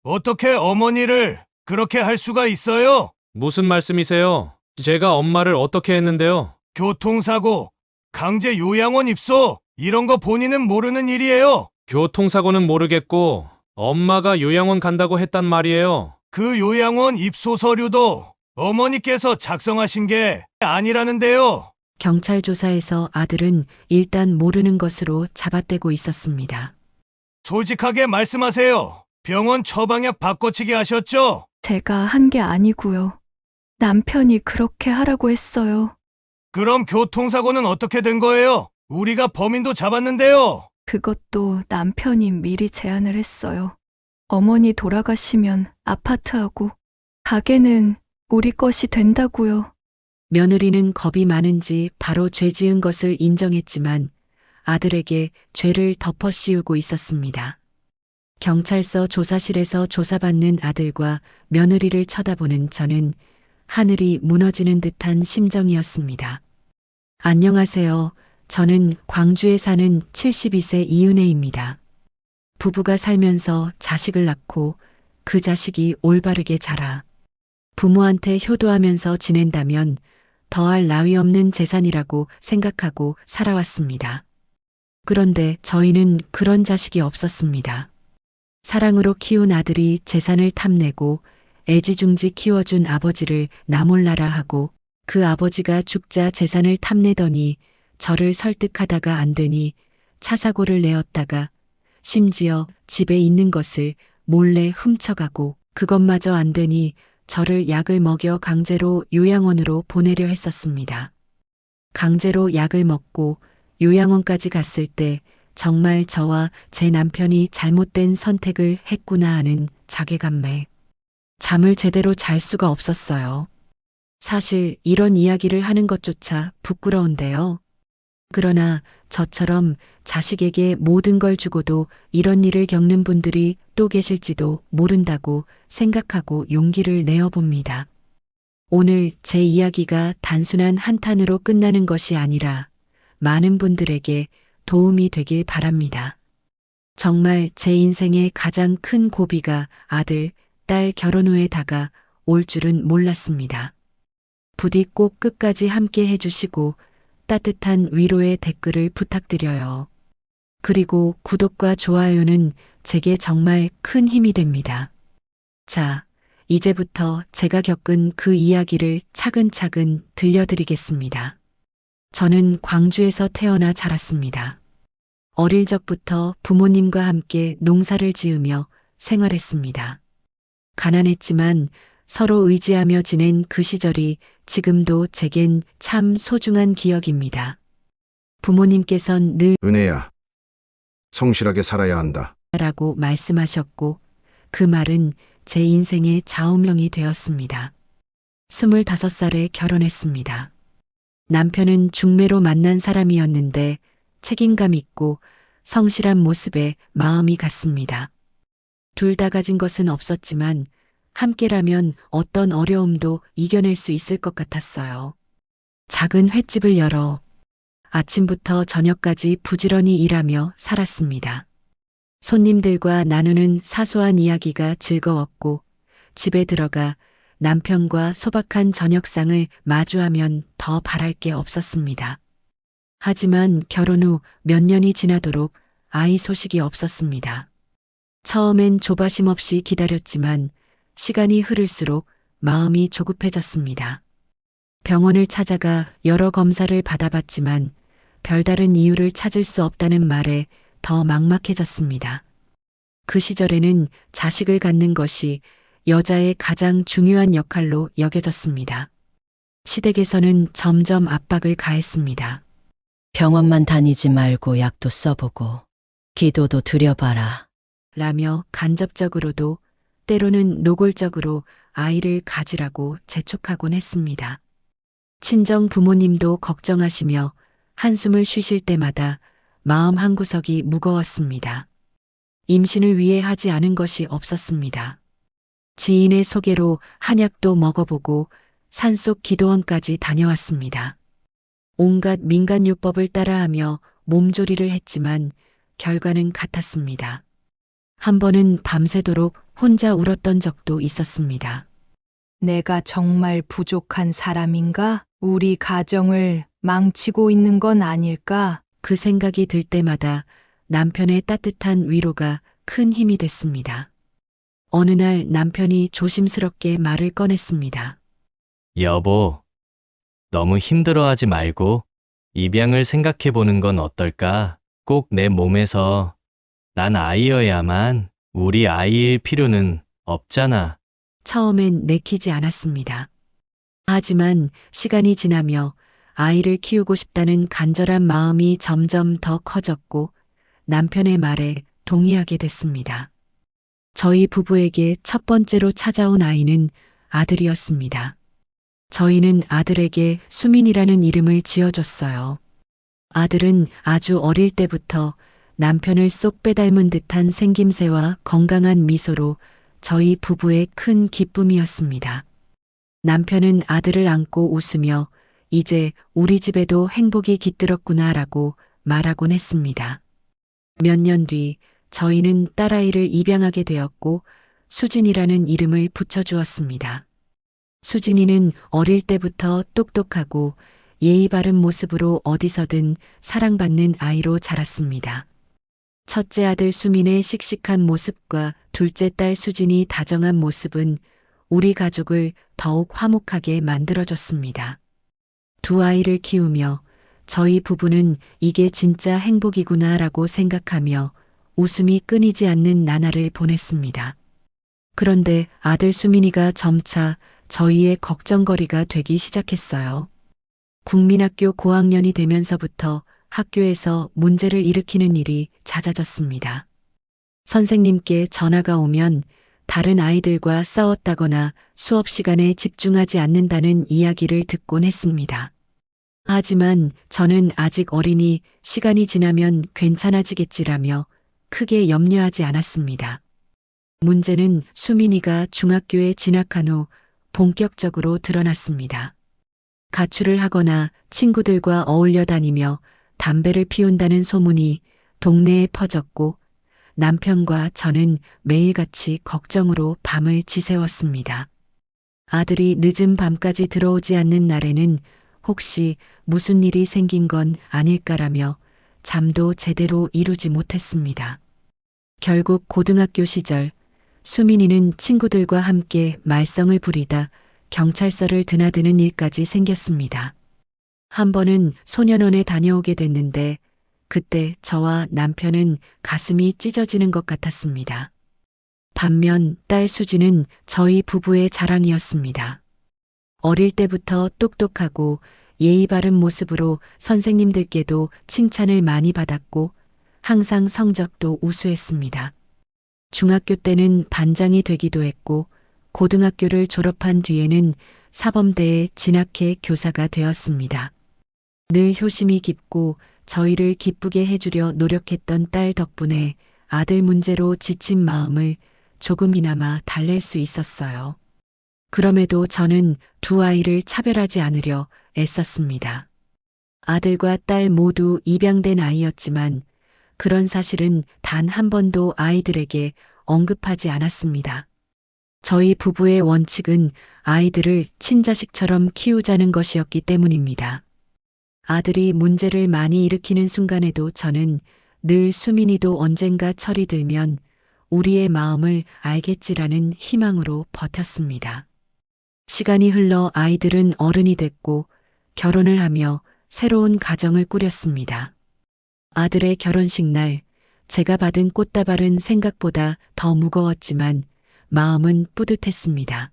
어떻게 어머니를 그렇게 할 수가 있어요? 무슨 말씀이세요? 제가 엄마를 어떻게 했는데요? 교통사고, 강제 요양원 입소, 이런 거 본인은 모르는 일이에요. 교통사고는 모르겠고 엄마가 요양원 간다고 했단 말이에요. 그 요양원 입소 서류도 어머니께서 작성하신 게 아니라는데요. 경찰 조사에서 아들은 일단 모르는 것으로 잡아떼고 있었습니다. 솔직하게 말씀하세요. 병원 처방약 바꿔치기 하셨죠? 제가 한 게 아니고요. 남편이 그렇게 하라고 했어요. 그럼 교통사고는 어떻게 된 거예요? 우리가 범인도 잡았는데요. 그것도 남편이 미리 제안을 했어요. 어머니 돌아가시면 아파트하고 가게는 우리 것이 된다고요. 며느리는 겁이 많은지 바로 죄 지은 것을 인정했지만 아들에게 죄를 덮어씌우고 있었습니다. 경찰서 조사실에서 조사받는 아들과 며느리를 쳐다보는 저는 하늘이 무너지는 듯한 심정이었습니다. 안녕하세요. 저는 광주에 사는 72세 이은혜입니다. 부부가 살면서 자식을 낳고 그 자식이 올바르게 자라 부모한테 효도하면서 지낸다면 더할 나위 없는 재산이라고 생각하고 살아왔습니다. 그런데 저희는 그런 자식이 없었습니다. 사랑으로 키운 아들이 재산을 탐내고 애지중지 키워준 아버지를 나몰라라 하고 그 아버지가 죽자 재산을 탐내더니 저를 설득하다가 안 되니 차 사고를 내었다가 심지어 집에 있는 것을 몰래 훔쳐가고 그것마저 안 되니 저를 약을 먹여 강제로 요양원으로 보내려 했었습니다. 강제로 약을 먹고 요양원까지 갔을 때 정말 저와 제 남편이 잘못된 선택을 했구나 하는 자괴감에 잠을 제대로 잘 수가 없었어요. 사실 이런 이야기를 하는 것조차 부끄러운데요. 그러나 저처럼 자식에게 모든 걸 주고도 이런 일을 겪는 분들이 또 계실지도 모른다고 생각하고 용기를 내어봅니다. 오늘 제 이야기가 단순한 한탄으로 끝나는 것이 아니라 많은 분들에게 도움이 되길 바랍니다. 정말 제 인생의 가장 큰 고비가 아들, 딸 결혼 후에 다가올 줄은 몰랐습니다. 부디 꼭 끝까지 함께 해주시고 따뜻한 위로의 댓글을 부탁드려요. 그리고 구독과 좋아요는 제게 정말 큰 힘이 됩니다. 자, 이제부터 제가 겪은 그 이야기를 차근차근 들려드리겠습니다. 저는 광주에서 태어나 자랐습니다. 어릴 적부터 부모님과 함께 농사를 지으며 생활했습니다. 가난했지만 서로 의지하며 지낸 그 시절이 지금도 제겐 참 소중한 기억입니다. 부모님께선 늘 은혜야, 성실하게 살아야 한다. 라고 말씀하셨고 그 말은 제 인생의 좌우명이 되었습니다. 25살에 결혼했습니다. 남편은 중매로 만난 사람이었는데 책임감 있고 성실한 모습에 마음이 갔습니다. 둘 다 가진 것은 없었지만 함께라면 어떤 어려움도 이겨낼 수 있을 것 같았어요. 작은 횟집을 열어 아침부터 저녁까지 부지런히 일하며 살았습니다. 손님들과 나누는 사소한 이야기가 즐거웠고 집에 들어가 남편과 소박한 저녁상을 마주하면 더 바랄 게 없었습니다. 하지만 결혼 후 몇 년이 지나도록 아이 소식이 없었습니다. 처음엔 조바심 없이 기다렸지만 시간이 흐를수록 마음이 조급해졌습니다. 병원을 찾아가 여러 검사를 받아봤지만 별다른 이유를 찾을 수 없다는 말에 더 막막해졌습니다. 그 시절에는 자식을 갖는 것이 여자의 가장 중요한 역할로 여겨졌습니다. 시댁에서는 점점 압박을 가했습니다. 병원만 다니지 말고 약도 써보고 기도도 드려봐라. 라며 간접적으로도 때로는 노골적으로 아이를 가지라고 재촉하곤 했습니다. 친정 부모님도 걱정하시며 한숨을 쉬실 때마다 마음 한구석이 무거웠습니다. 임신을 위해 하지 않은 것이 없었습니다. 지인의 소개로 한약도 먹어보고 산속 기도원까지 다녀왔습니다. 온갖 민간요법을 따라하며 몸조리를 했지만 결과는 같았습니다. 한 번은 밤새도록 혼자 울었던 적도 있었습니다. 내가 정말 부족한 사람인가? 우리 가정을 망치고 있는 건 아닐까? 그 생각이 들 때마다 남편의 따뜻한 위로가 큰 힘이 됐습니다. 어느 날 남편이 조심스럽게 말을 꺼냈습니다. 여보, 너무 힘들어하지 말고 입양을 생각해 보는 건 어떨까? 꼭 내 몸에서 난 아이여야만 우리 아이일 필요는 없잖아. 처음엔 내키지 않았습니다. 하지만 시간이 지나며 아이를 키우고 싶다는 간절한 마음이 점점 더 커졌고 남편의 말에 동의하게 됐습니다. 저희 부부에게 첫 번째로 찾아온 아이는 아들이었습니다. 저희는 아들에게 수민이라는 이름을 지어줬어요. 아들은 아주 어릴 때부터 남편을 쏙 빼닮은 듯한 생김새와 건강한 미소로 저희 부부의 큰 기쁨이었습니다. 남편은 아들을 안고 웃으며 이제 우리 집에도 행복이 깃들었구나라고 말하곤 했습니다. 몇 년 뒤 저희는 딸아이를 입양하게 되었고 수진이라는 이름을 붙여주었습니다. 수진이는 어릴 때부터 똑똑하고 예의 바른 모습으로 어디서든 사랑받는 아이로 자랐습니다. 첫째 아들 수민의 씩씩한 모습과 둘째 딸 수진이 다정한 모습은 우리 가족을 더욱 화목하게 만들어줬습니다. 두 아이를 키우며 저희 부부는 이게 진짜 행복이구나라고 생각하며 웃음이 끊이지 않는 나날을 보냈습니다. 그런데 아들 수민이가 점차 저희의 걱정거리가 되기 시작했어요. 국민학교 고학년이 되면서부터 학교에서 문제를 일으키는 일이 잦아졌습니다. 선생님께 전화가 오면 다른 아이들과 싸웠다거나 수업 시간에 집중하지 않는다는 이야기를 듣곤 했습니다. 하지만 저는 아직 어리니 시간이 지나면 괜찮아지겠지라며 크게 염려하지 않았습니다. 문제는 수민이가 중학교에 진학한 후 본격적으로 드러났습니다. 가출을 하거나 친구들과 어울려 다니며 담배를 피운다는 소문이 동네에 퍼졌고 남편과 저는 매일같이 걱정으로 밤을 지새웠습니다. 아들이 늦은 밤까지 들어오지 않는 날에는 혹시 무슨 일이 생긴 건 아닐까라며 잠도 제대로 이루지 못했습니다. 결국 고등학교 시절 수민이는 친구들과 함께 말썽을 부리다 경찰서를 드나드는 일까지 생겼습니다. 한 번은 소년원에 다녀오게 됐는데 그때 저와 남편은 가슴이 찢어지는 것 같았습니다. 반면 딸 수지는 저희 부부의 자랑이었습니다. 어릴 때부터 똑똑하고 예의 바른 모습으로 선생님들께도 칭찬을 많이 받았고 항상 성적도 우수했습니다. 중학교 때는 반장이 되기도 했고 고등학교를 졸업한 뒤에는 사범대에 진학해 교사가 되었습니다. 늘 효심이 깊고 저희를 기쁘게 해주려 노력했던 딸 덕분에 아들 문제로 지친 마음을 조금이나마 달랠 수 있었어요. 그럼에도 저는 두 아이를 차별하지 않으려 애썼습니다. 아들과 딸 모두 입양된 아이였지만 그런 사실은 단 한 번도 아이들에게 언급하지 않았습니다. 저희 부부의 원칙은 아이들을 친자식처럼 키우자는 것이었기 때문입니다. 아들이 문제를 많이 일으키는 순간에도 저는 늘 수민이도 언젠가 철이 들면 우리의 마음을 알겠지라는 희망으로 버텼습니다. 시간이 흘러 아이들은 어른이 됐고 결혼을 하며 새로운 가정을 꾸렸습니다. 아들의 결혼식 날 제가 받은 꽃다발은 생각보다 더 무거웠지만 마음은 뿌듯했습니다.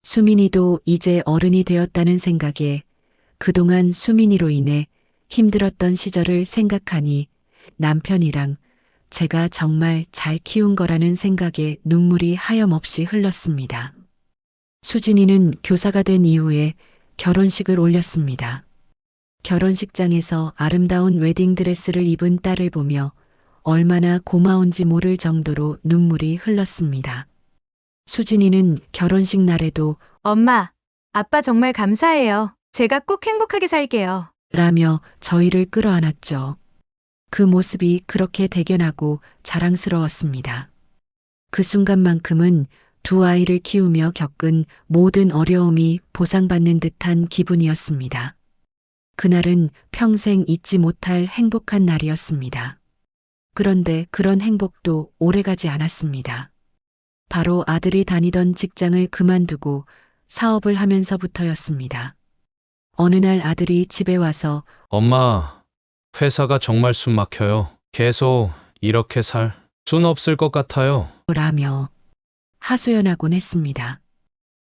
수민이도 이제 어른이 되었다는 생각에 그동안 수민이로 인해 힘들었던 시절을 생각하니 남편이랑 제가 정말 잘 키운 거라는 생각에 눈물이 하염없이 흘렀습니다. 수진이는 교사가 된 이후에 결혼식을 올렸습니다. 결혼식장에서 아름다운 웨딩드레스를 입은 딸을 보며 얼마나 고마운지 모를 정도로 눈물이 흘렀습니다. 수진이는 결혼식 날에도 엄마, 아빠 정말 감사해요. 제가 꼭 행복하게 살게요. 라며 저희를 끌어안았죠. 그 모습이 그렇게 대견하고 자랑스러웠습니다. 그 순간만큼은 두 아이를 키우며 겪은 모든 어려움이 보상받는 듯한 기분이었습니다. 그날은 평생 잊지 못할 행복한 날이었습니다. 그런데 그런 행복도 오래가지 않았습니다. 바로 아들이 다니던 직장을 그만두고 사업을 하면서부터였습니다. 어느 날 아들이 집에 와서 엄마, 회사가 정말 숨 막혀요. 계속 이렇게 살 순 없을 것 같아요. 라며 하소연하곤 했습니다.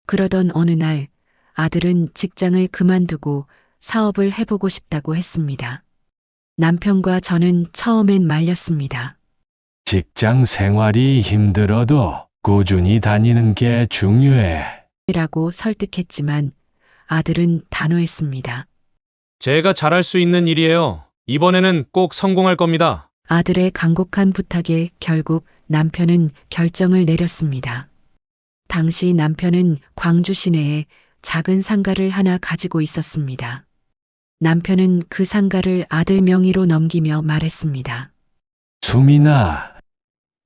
그러던 어느 날 아들은 직장을 그만두고 사업을 해보고 싶다고 했습니다. 남편과 저는 처음엔 말렸습니다. 직장 생활이 힘들어도 꾸준히 다니는 게 중요해. 라고 설득했지만 아들은 단호했습니다. 제가 잘할 수 있는 일이에요. 이번에는 꼭 성공할 겁니다. 아들의 간곡한 부탁에 결국 남편은 결정을 내렸습니다. 당시 남편은 광주 시내에 작은 상가를 하나 가지고 있었습니다. 남편은 그 상가를 아들 명의로 넘기며 말했습니다. 수민아,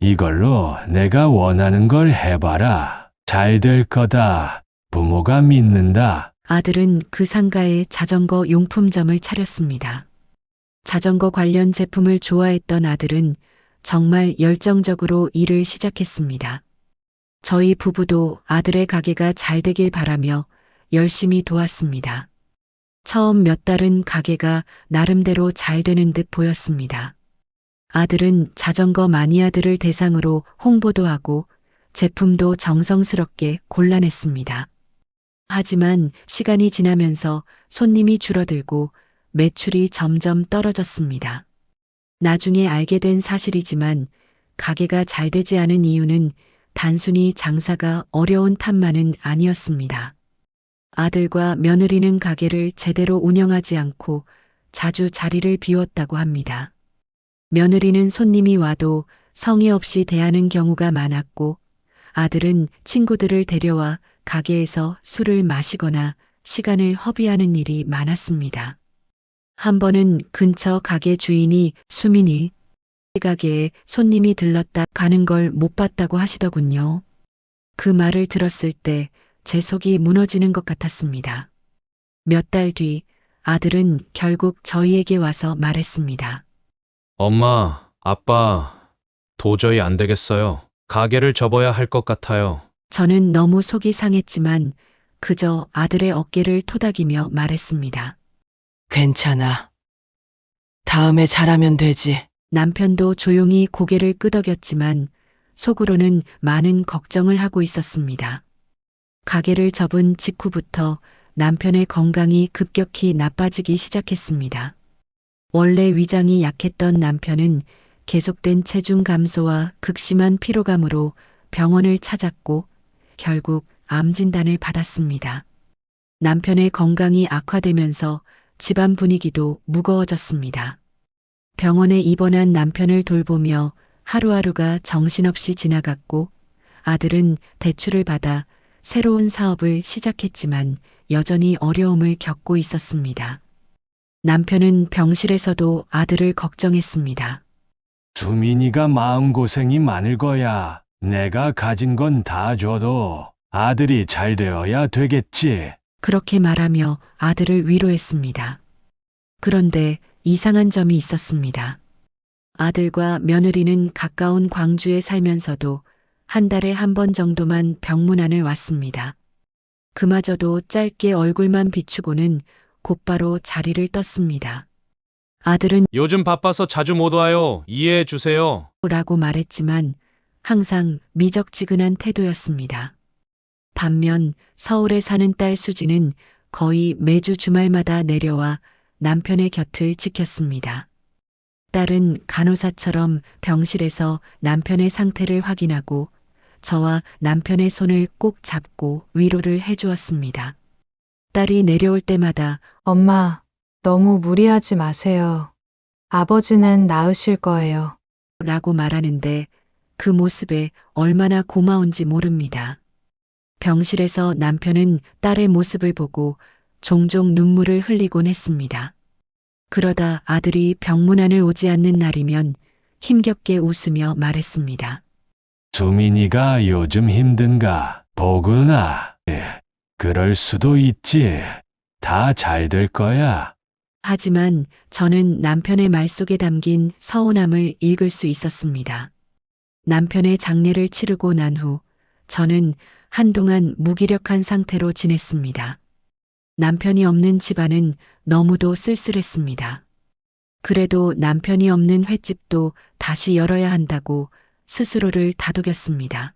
이걸로 내가 원하는 걸 해봐라. 잘 될 거다. 부모가 믿는다. 아들은 그 상가에 자전거 용품점을 차렸습니다. 자전거 관련 제품을 좋아했던 아들은 정말 열정적으로 일을 시작했습니다. 저희 부부도 아들의 가게가 잘 되길 바라며 열심히 도왔습니다. 처음 몇 달은 가게가 나름대로 잘 되는 듯 보였습니다. 아들은 자전거 마니아들을 대상으로 홍보도 하고 제품도 정성스럽게 골라냈습니다. 하지만 시간이 지나면서 손님이 줄어들고 매출이 점점 떨어졌습니다. 나중에 알게 된 사실이지만 가게가 잘 되지 않은 이유는 단순히 장사가 어려운 탓만은 아니었습니다. 아들과 며느리는 가게를 제대로 운영하지 않고 자주 자리를 비웠다고 합니다. 며느리는 손님이 와도 성의 없이 대하는 경우가 많았고 아들은 친구들을 데려와 가게에서 술을 마시거나 시간을 허비하는 일이 많았습니다. 한 번은 근처 가게 주인이 수민이 가게에 손님이 들렀다 가는 걸 못 봤다고 하시더군요. 그 말을 들었을 때 제 속이 무너지는 것 같았습니다. 몇 달 뒤 아들은 결국 저희에게 와서 말했습니다. 엄마, 아빠, 도저히 안 되겠어요. 가게를 접어야 할 것 같아요. 저는 너무 속이 상했지만 그저 아들의 어깨를 토닥이며 말했습니다. 괜찮아. 다음에 잘하면 되지. 남편도 조용히 고개를 끄덕였지만 속으로는 많은 걱정을 하고 있었습니다. 가게를 접은 직후부터 남편의 건강이 급격히 나빠지기 시작했습니다. 원래 위장이 약했던 남편은 계속된 체중 감소와 극심한 피로감으로 병원을 찾았고 결국 암 진단을 받았습니다. 남편의 건강이 악화되면서 집안 분위기도 무거워졌습니다. 병원에 입원한 남편을 돌보며 하루하루가 정신없이 지나갔고 아들은 대출을 받아 새로운 사업을 시작했지만 여전히 어려움을 겪고 있었습니다. 남편은 병실에서도 아들을 걱정했습니다. 수민이가 마음고생이 많을 거야. 내가 가진 건 다 줘도 아들이 잘 되어야 되겠지. 그렇게 말하며 아들을 위로했습니다. 그런데 이상한 점이 있었습니다. 아들과 며느리는 가까운 광주에 살면서도 한 달에 한 번 정도만 병문안을 왔습니다. 그마저도 짧게 얼굴만 비추고는 곧바로 자리를 떴습니다. 아들은 요즘 바빠서 자주 못 와요. 이해해 주세요. 라고 말했지만 항상 미적지근한 태도였습니다. 반면 서울에 사는 딸 수지는 거의 매주 주말마다 내려와 남편의 곁을 지켰습니다. 딸은 간호사처럼 병실에서 남편의 상태를 확인하고 저와 남편의 손을 꼭 잡고 위로를 해주었습니다. 딸이 내려올 때마다 엄마, 너무 무리하지 마세요. 아버지는 나으실 거예요. 라고 말하는데 그 모습에 얼마나 고마운지 모릅니다. 병실에서 남편은 딸의 모습을 보고 종종 눈물을 흘리곤 했습니다. 그러다 아들이 병문안을 오지 않는 날이면 힘겹게 웃으며 말했습니다. 수민이가 요즘 힘든가 보구나. 그럴 수도 있지. 다 잘 될 거야. 하지만 저는 남편의 말 속에 담긴 서운함을 읽을 수 있었습니다. 남편의 장례를 치르고 난 후 저는 한동안 무기력한 상태로 지냈습니다. 남편이 없는 집안은 너무도 쓸쓸했습니다. 그래도 남편이 없는 횟집도 다시 열어야 한다고 스스로를 다독였습니다.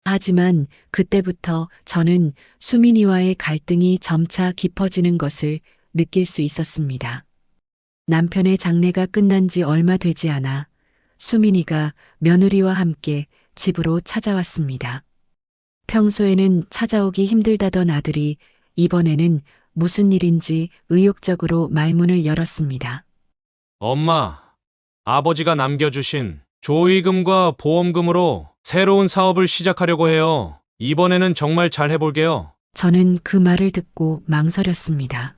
하지만 그때부터 저는 수민이와의 갈등이 점차 깊어지는 것을 느낄 수 있었습니다. 남편의 장례가 끝난 지 얼마 되지 않아 수민이가 며느리와 함께 집으로 찾아왔습니다. 평소에는 찾아오기 힘들다던 아들이 이번에는 무슨 일인지 의욕적으로 말문을 열었습니다. 엄마, 아버지가 남겨주신 조의금과 보험금으로 새로운 사업을 시작하려고 해요. 이번에는 정말 잘 해볼게요. 저는 그 말을 듣고 망설였습니다.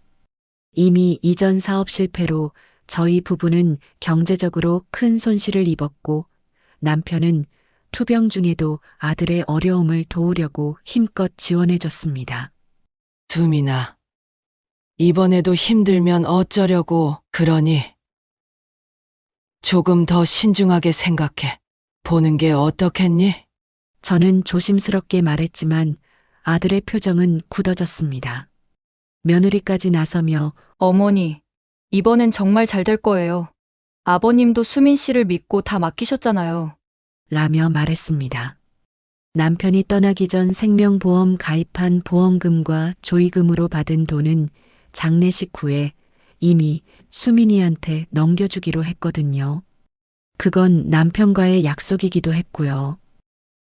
이미 이전 사업 실패로 저희 부부는 경제적으로 큰 손실을 입었고 남편은 투병 중에도 아들의 어려움을 도우려고 힘껏 지원해줬습니다. 수민아, 이번에도 힘들면 어쩌려고 그러니? 조금 더 신중하게 생각해 보는 게 어떻겠니? 저는 조심스럽게 말했지만 아들의 표정은 굳어졌습니다. 며느리까지 나서며 어머니, 이번엔 정말 잘 될 거예요. 아버님도 수민 씨를 믿고 다 맡기셨잖아요. 라며 말했습니다. 남편이 떠나기 전 생명보험 가입한 보험금과 조의금으로 받은 돈은 장례식 후에 이미 수민이한테 넘겨주기로 했거든요. 그건 남편과의 약속이기도 했고요.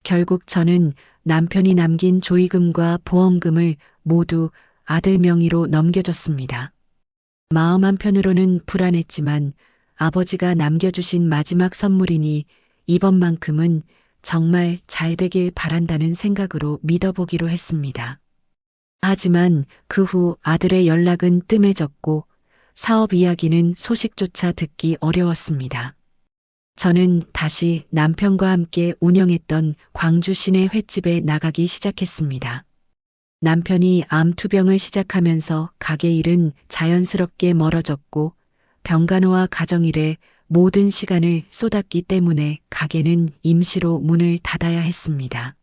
결국 저는 남편이 남긴 조의금과 보험금을 모두 아들 명의로 넘겨줬습니다. 마음 한편으로는 불안했지만 아버지가 남겨주신 마지막 선물이니 이번만큼은 정말 잘 되길 바란다는 생각으로 믿어보기로 했습니다. 하지만 그 후 아들의 연락은 뜸해졌고 사업 이야기는 소식조차 듣기 어려웠습니다. 저는 다시 남편과 함께 운영했던 광주 시내 횟집에 나가기 시작했습니다. 남편이 암 투병을 시작하면서 가게 일은 자연스럽게 멀어졌고 병간호와 가정일에 모든 시간을 쏟았기 때문에 가게는 임시로 문을 닫아야 했습니다.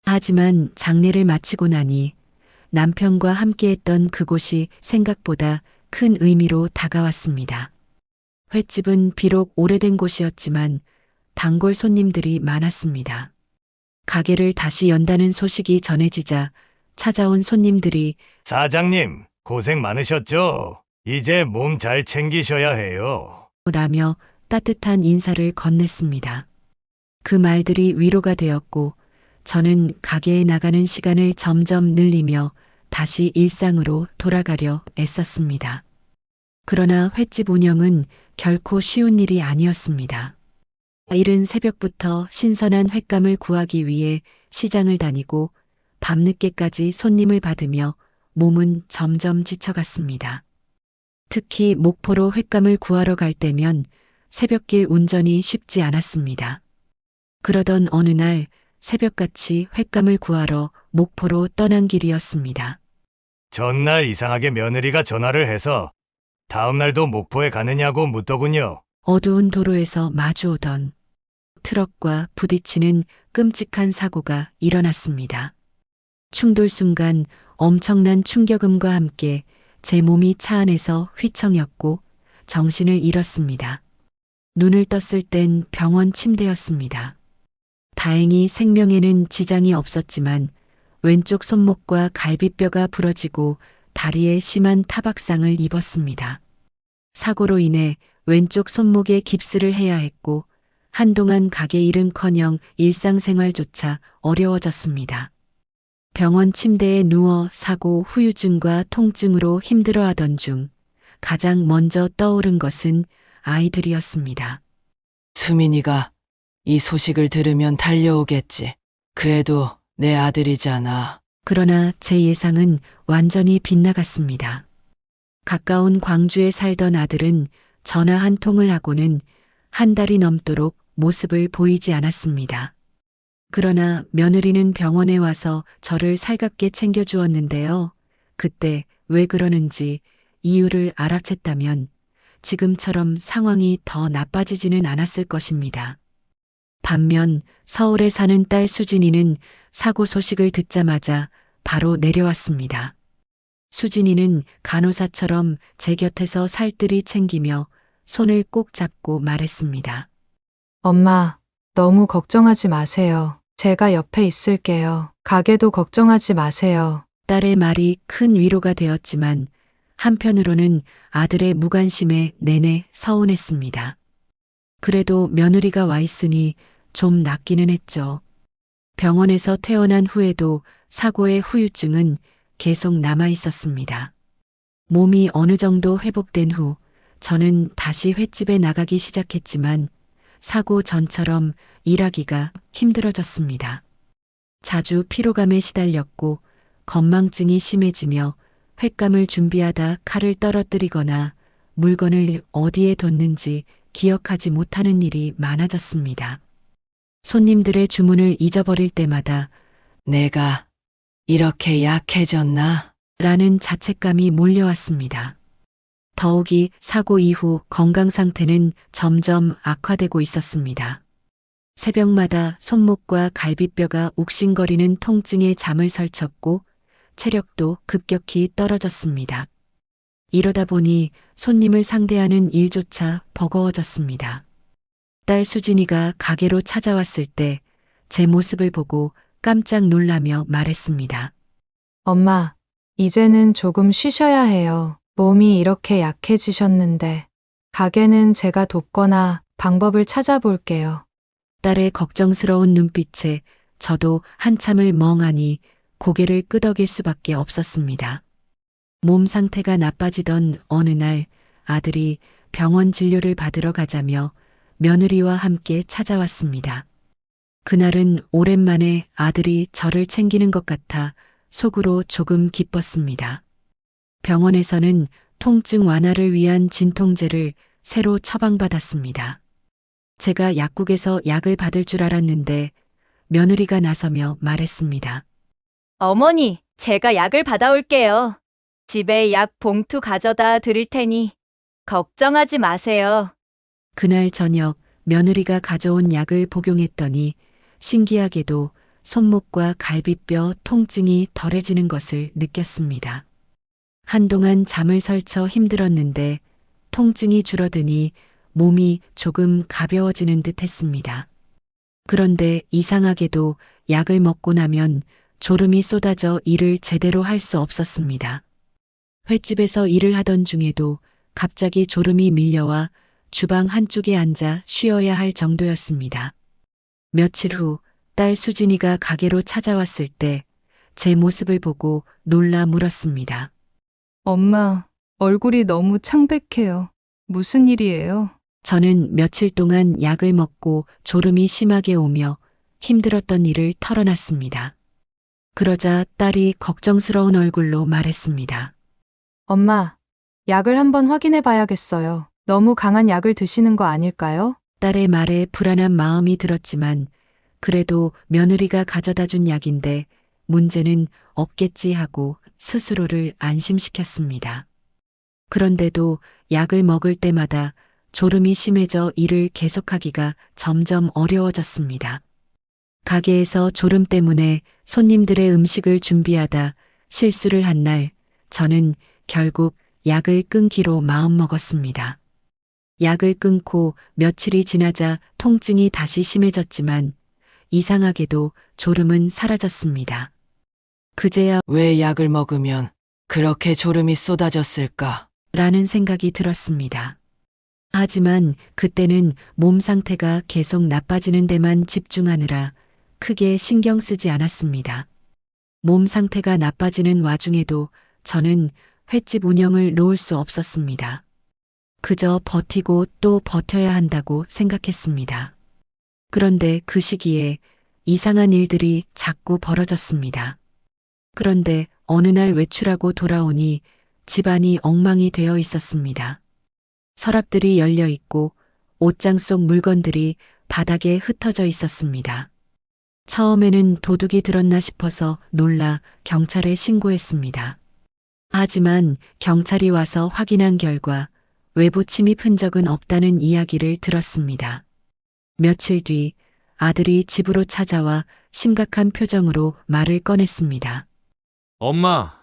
하지만 장례를 마치고 나니 남편과 함께했던 그곳이 생각보다 큰 의미로 다가왔습니다. 횟집은 비록 오래된 곳이었지만 단골 손님들이 많았습니다. 가게를 다시 연다는 소식이 전해지자 찾아온 손님들이 사장님, 고생 많으셨죠? 이제 몸 잘 챙기셔야 해요. 라며 따뜻한 인사를 건넸습니다. 그 말들이 위로가 되었고 저는 가게에 나가는 시간을 점점 늘리며 다시 일상으로 돌아가려 애썼습니다. 그러나 횟집 운영은 결코 쉬운 일이 아니었습니다. 이른 새벽부터 신선한 횟감을 구하기 위해 시장을 다니고 밤늦게까지 손님을 받으며 몸은 점점 지쳐갔습니다. 특히 목포로 횟감을 구하러 갈 때면 새벽길 운전이 쉽지 않았습니다. 그러던 어느 날 새벽같이 횟감을 구하러 목포로 떠난 길이었습니다. 전날 이상하게 며느리가 전화를 해서 다음 날도 목포에 가느냐고 묻더군요. 어두운 도로에서 마주오던 트럭과 부딪히는 끔찍한 사고가 일어났습니다. 충돌 순간 엄청난 충격음과 함께 제 몸이 차 안에서 휘청였고 정신을 잃었습니다. 눈을 떴을 땐 병원 침대였습니다. 다행히 생명에는 지장이 없었지만 왼쪽 손목과 갈비뼈가 부러지고 다리에 심한 타박상을 입었습니다. 사고로 인해 왼쪽 손목에 깁스를 해야 했고 한동안 가게 일은커녕 일상생활조차 어려워졌습니다. 병원 침대에 누워 사고 후유증과 통증으로 힘들어하던 중 가장 먼저 떠오른 것은 아이들이었습니다. 수민이가 이 소식을 들으면 달려오겠지. 그래도 내 아들이잖아. 그러나 제 예상은 완전히 빗나갔습니다. 가까운 광주에 살던 아들은 전화 한 통을 하고는 한 달이 넘도록 모습을 보이지 않았습니다. 그러나 며느리는 병원에 와서 저를 살갑게 챙겨주었는데요. 그때 왜 그러는지 이유를 알아챘다면 지금처럼 상황이 더 나빠지지는 않았을 것입니다. 반면 서울에 사는 딸 수진이는 사고 소식을 듣자마자 바로 내려왔습니다. 수진이는 간호사처럼 제 곁에서 살뜰히 챙기며 손을 꼭 잡고 말했습니다. 엄마, 너무 걱정하지 마세요. 제가 옆에 있을게요. 가게도 걱정하지 마세요. 딸의 말이 큰 위로가 되었지만 한편으로는 아들의 무관심에 내내 서운했습니다. 그래도 며느리가 와 있으니 좀 낫기는 했죠. 병원에서 퇴원한 후에도 사고의 후유증은 계속 남아 있었습니다. 몸이 어느 정도 회복된 후 저는 다시 횟집에 나가기 시작했지만 사고 전처럼 일하기가 힘들어졌습니다. 자주 피로감에 시달렸고 건망증이 심해지며 횟감을 준비하다 칼을 떨어뜨리거나 물건을 어디에 뒀는지 기억하지 못하는 일이 많아졌습니다. 손님들의 주문을 잊어버릴 때마다 내가 이렇게 약해졌나? 라는 자책감이 몰려왔습니다. 더욱이 사고 이후 건강 상태는 점점 악화되고 있었습니다. 새벽마다 손목과 갈비뼈가 욱신거리는 통증에 잠을 설쳤고 체력도 급격히 떨어졌습니다. 이러다 보니 손님을 상대하는 일조차 버거워졌습니다. 딸 수진이가 가게로 찾아왔을 때 제 모습을 보고 깜짝 놀라며 말했습니다. 엄마, 이제는 조금 쉬셔야 해요. 몸이 이렇게 약해지셨는데. 가게는 제가 돕거나 방법을 찾아볼게요. 딸의 걱정스러운 눈빛에 저도 한참을 멍하니 고개를 끄덕일 수밖에 없었습니다. 몸 상태가 나빠지던 어느 날 아들이 병원 진료를 받으러 가자며 며느리와 함께 찾아왔습니다. 그날은 오랜만에 아들이 저를 챙기는 것 같아 속으로 조금 기뻤습니다. 병원에서는 통증 완화를 위한 진통제를 새로 처방받았습니다. 제가 약국에서 약을 받을 줄 알았는데 며느리가 나서며 말했습니다. 어머니, 제가 약을 받아올게요. 집에 약 봉투 가져다 드릴 테니 걱정하지 마세요. 그날 저녁 며느리가 가져온 약을 복용했더니 신기하게도 손목과 갈비뼈 통증이 덜해지는 것을 느꼈습니다. 한동안 잠을 설쳐 힘들었는데 통증이 줄어드니 몸이 조금 가벼워지는 듯 했습니다. 그런데 이상하게도 약을 먹고 나면 졸음이 쏟아져 일을 제대로 할 수 없었습니다. 횟집에서 일을 하던 중에도 갑자기 졸음이 밀려와 주방 한쪽에 앉아 쉬어야 할 정도였습니다. 며칠 후 딸 수진이가 가게로 찾아왔을 때 제 모습을 보고 놀라 물었습니다. 엄마, 얼굴이 너무 창백해요. 무슨 일이에요? 저는 며칠 동안 약을 먹고 졸음이 심하게 오며 힘들었던 일을 털어놨습니다. 그러자 딸이 걱정스러운 얼굴로 말했습니다. 엄마, 약을 한번 확인해 봐야겠어요. 너무 강한 약을 드시는 거 아닐까요? 딸의 말에 불안한 마음이 들었지만 그래도 며느리가 가져다 준 약인데 문제는 없겠지 하고 스스로를 안심시켰습니다. 그런데도 약을 먹을 때마다 졸음이 심해져 일을 계속하기가 점점 어려워졌습니다. 가게에서 졸음 때문에 손님들의 음식을 준비하다 실수를 한 날 저는 결국 약을 끊기로 마음먹었습니다. 약을 끊고 며칠이 지나자 통증이 다시 심해졌지만 이상하게도 졸음은 사라졌습니다. 그제야 왜 약을 먹으면 그렇게 졸음이 쏟아졌을까? 라는 생각이 들었습니다. 하지만 그때는 몸 상태가 계속 나빠지는 데만 집중하느라 크게 신경 쓰지 않았습니다. 몸 상태가 나빠지는 와중에도 저는 횟집 운영을 놓을 수 없었습니다. 그저 버티고 또 버텨야 한다고 생각했습니다. 그런데 그 시기에 이상한 일들이 자꾸 벌어졌습니다. 그런데 어느 날 외출하고 돌아오니 집안이 엉망이 되어 있었습니다. 서랍들이 열려 있고 옷장 속 물건들이 바닥에 흩어져 있었습니다. 처음에는 도둑이 들었나 싶어서 놀라 경찰에 신고했습니다. 하지만 경찰이 와서 확인한 결과 외부 침입 흔적은 없다는 이야기를 들었습니다. 며칠 뒤 아들이 집으로 찾아와 심각한 표정으로 말을 꺼냈습니다. 엄마,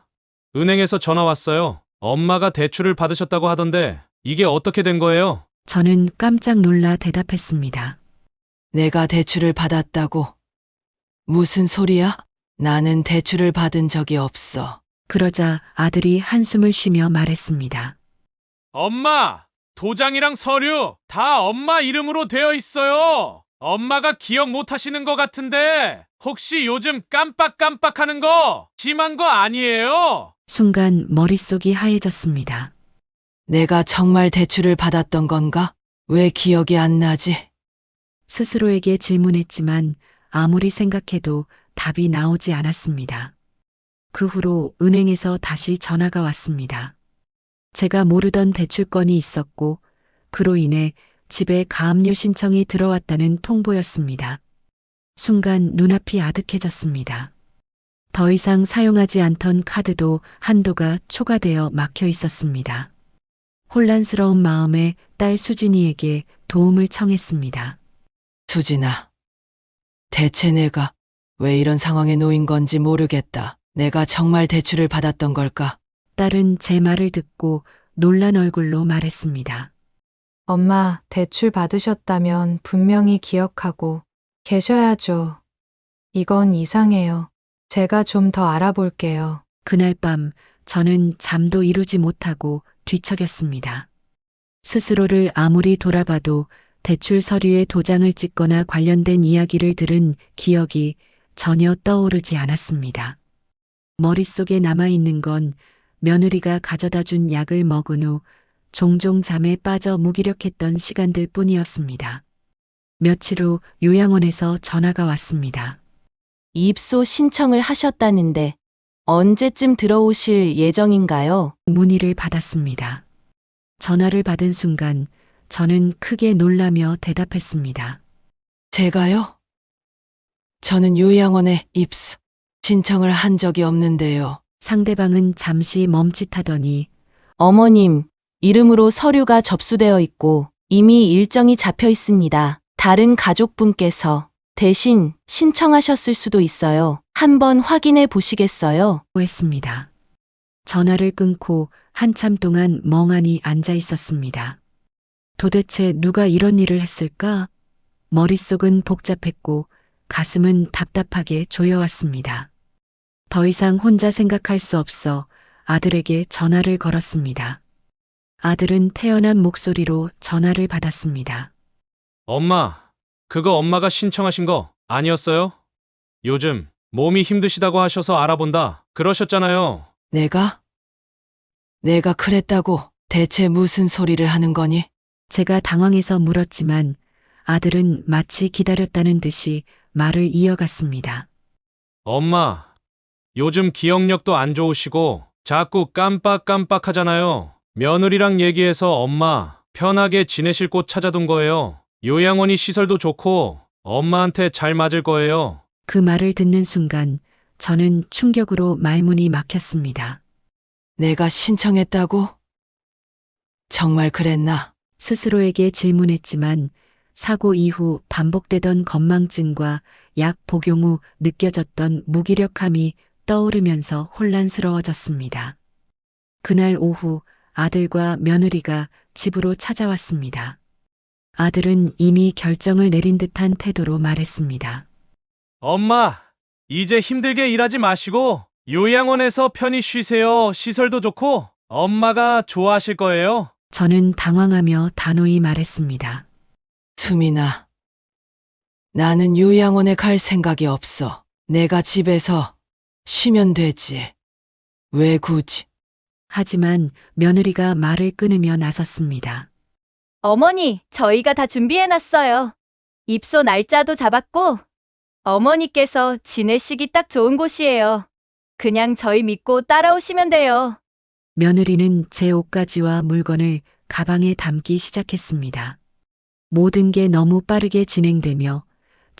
은행에서 전화 왔어요. 엄마가 대출을 받으셨다고 하던데 이게 어떻게 된 거예요? 저는 깜짝 놀라 대답했습니다. 내가 대출을 받았다고. 무슨 소리야? 나는 대출을 받은 적이 없어. 그러자 아들이 한숨을 쉬며 말했습니다. 엄마, 도장이랑 서류 다 엄마 이름으로 되어 있어요. 엄마가 기억 못 하시는 것 같은데 혹시 요즘 깜빡깜빡하는 거 심한 거 아니에요? 순간 머릿속이 하얘졌습니다. 내가 정말 대출을 받았던 건가? 왜 기억이 안 나지? 스스로에게 질문했지만 아무리 생각해도 답이 나오지 않았습니다. 그 후로 은행에서 다시 전화가 왔습니다. 제가 모르던 대출건이 있었고 그로 인해 집에 가압류 신청이 들어왔다는 통보였습니다. 순간 눈앞이 아득해졌습니다. 더 이상 사용하지 않던 카드도 한도가 초과되어 막혀 있었습니다. 혼란스러운 마음에 딸 수진이에게 도움을 청했습니다. 수진아, 대체 내가 왜 이런 상황에 놓인 건지 모르겠다. 내가 정말 대출을 받았던 걸까? 딸은 제 말을 듣고 놀란 얼굴로 말했습니다. 엄마, 대출 받으셨다면 분명히 기억하고 계셔야죠. 이건 이상해요. 제가 좀 더 알아볼게요. 그날 밤 저는 잠도 이루지 못하고 뒤척였습니다. 스스로를 아무리 돌아봐도 대출 서류에 도장을 찍거나 관련된 이야기를 들은 기억이 전혀 떠오르지 않았습니다. 머릿속에 남아있는 건 며느리가 가져다 준 약을 먹은 후 종종 잠에 빠져 무기력했던 시간들 뿐이었습니다. 며칠 후 요양원에서 전화가 왔습니다. 입소 신청을 하셨다는데 언제쯤 들어오실 예정인가요? 문의를 받았습니다. 전화를 받은 순간 저는 크게 놀라며 대답했습니다. 제가요? 저는 요양원에 입소 신청을 한 적이 없는데요. 상대방은 잠시 멈칫하더니 어머님, 이름으로 서류가 접수되어 있고 이미 일정이 잡혀 있습니다. 다른 가족분께서 대신 신청하셨을 수도 있어요. 한번 확인해 보시겠어요? 했습니다. 전화를 끊고 한참 동안 멍하니 앉아 있었습니다. 도대체 누가 이런 일을 했을까? 머릿속은 복잡했고 가슴은 답답하게 조여왔습니다. 더 이상 혼자 생각할 수 없어 아들에게 전화를 걸었습니다. 아들은 태연한 목소리로 전화를 받았습니다. 엄마, 그거 엄마가 신청하신 거 아니었어요? 요즘 몸이 힘드시다고 하셔서 알아본다 그러셨잖아요. 내가 그랬다고 대체 무슨 소리를 하는 거니? 제가 당황해서 물었지만 아들은 마치 기다렸다는 듯이 말을 이어갔습니다. 엄마, 요즘 기억력도 안 좋으시고 자꾸 깜빡깜빡 하잖아요. 며느리랑 얘기해서 엄마 편하게 지내실 곳 찾아둔 거예요. 요양원이 시설도 좋고 엄마한테 잘 맞을 거예요. 그 말을 듣는 순간 저는 충격으로 말문이 막혔습니다. 내가 신청했다고? 정말 그랬나? 스스로에게 질문했지만 사고 이후 반복되던 건망증과 약 복용 후 느껴졌던 무기력함이 떠오르면서 혼란스러워졌습니다. 그날 오후 아들과 며느리가 집으로 찾아왔습니다. 아들은 이미 결정을 내린 듯한 태도로 말했습니다. 엄마, 이제 힘들게 일하지 마시고 요양원에서 편히 쉬세요. 시설도 좋고 엄마가 좋아하실 거예요. 저는 당황하며 단호히 말했습니다. 수민아, 나는 요양원에 갈 생각이 없어. 내가 집에서 쉬면 되지. 왜 굳이? 하지만 며느리가 말을 끊으며 나섰습니다. 어머니, 저희가 다 준비해놨어요. 입소 날짜도 잡았고 어머니께서 지내시기 딱 좋은 곳이에요. 그냥 저희 믿고 따라오시면 돼요. 며느리는 제 옷가지와 물건을 가방에 담기 시작했습니다. 모든 게 너무 빠르게 진행되며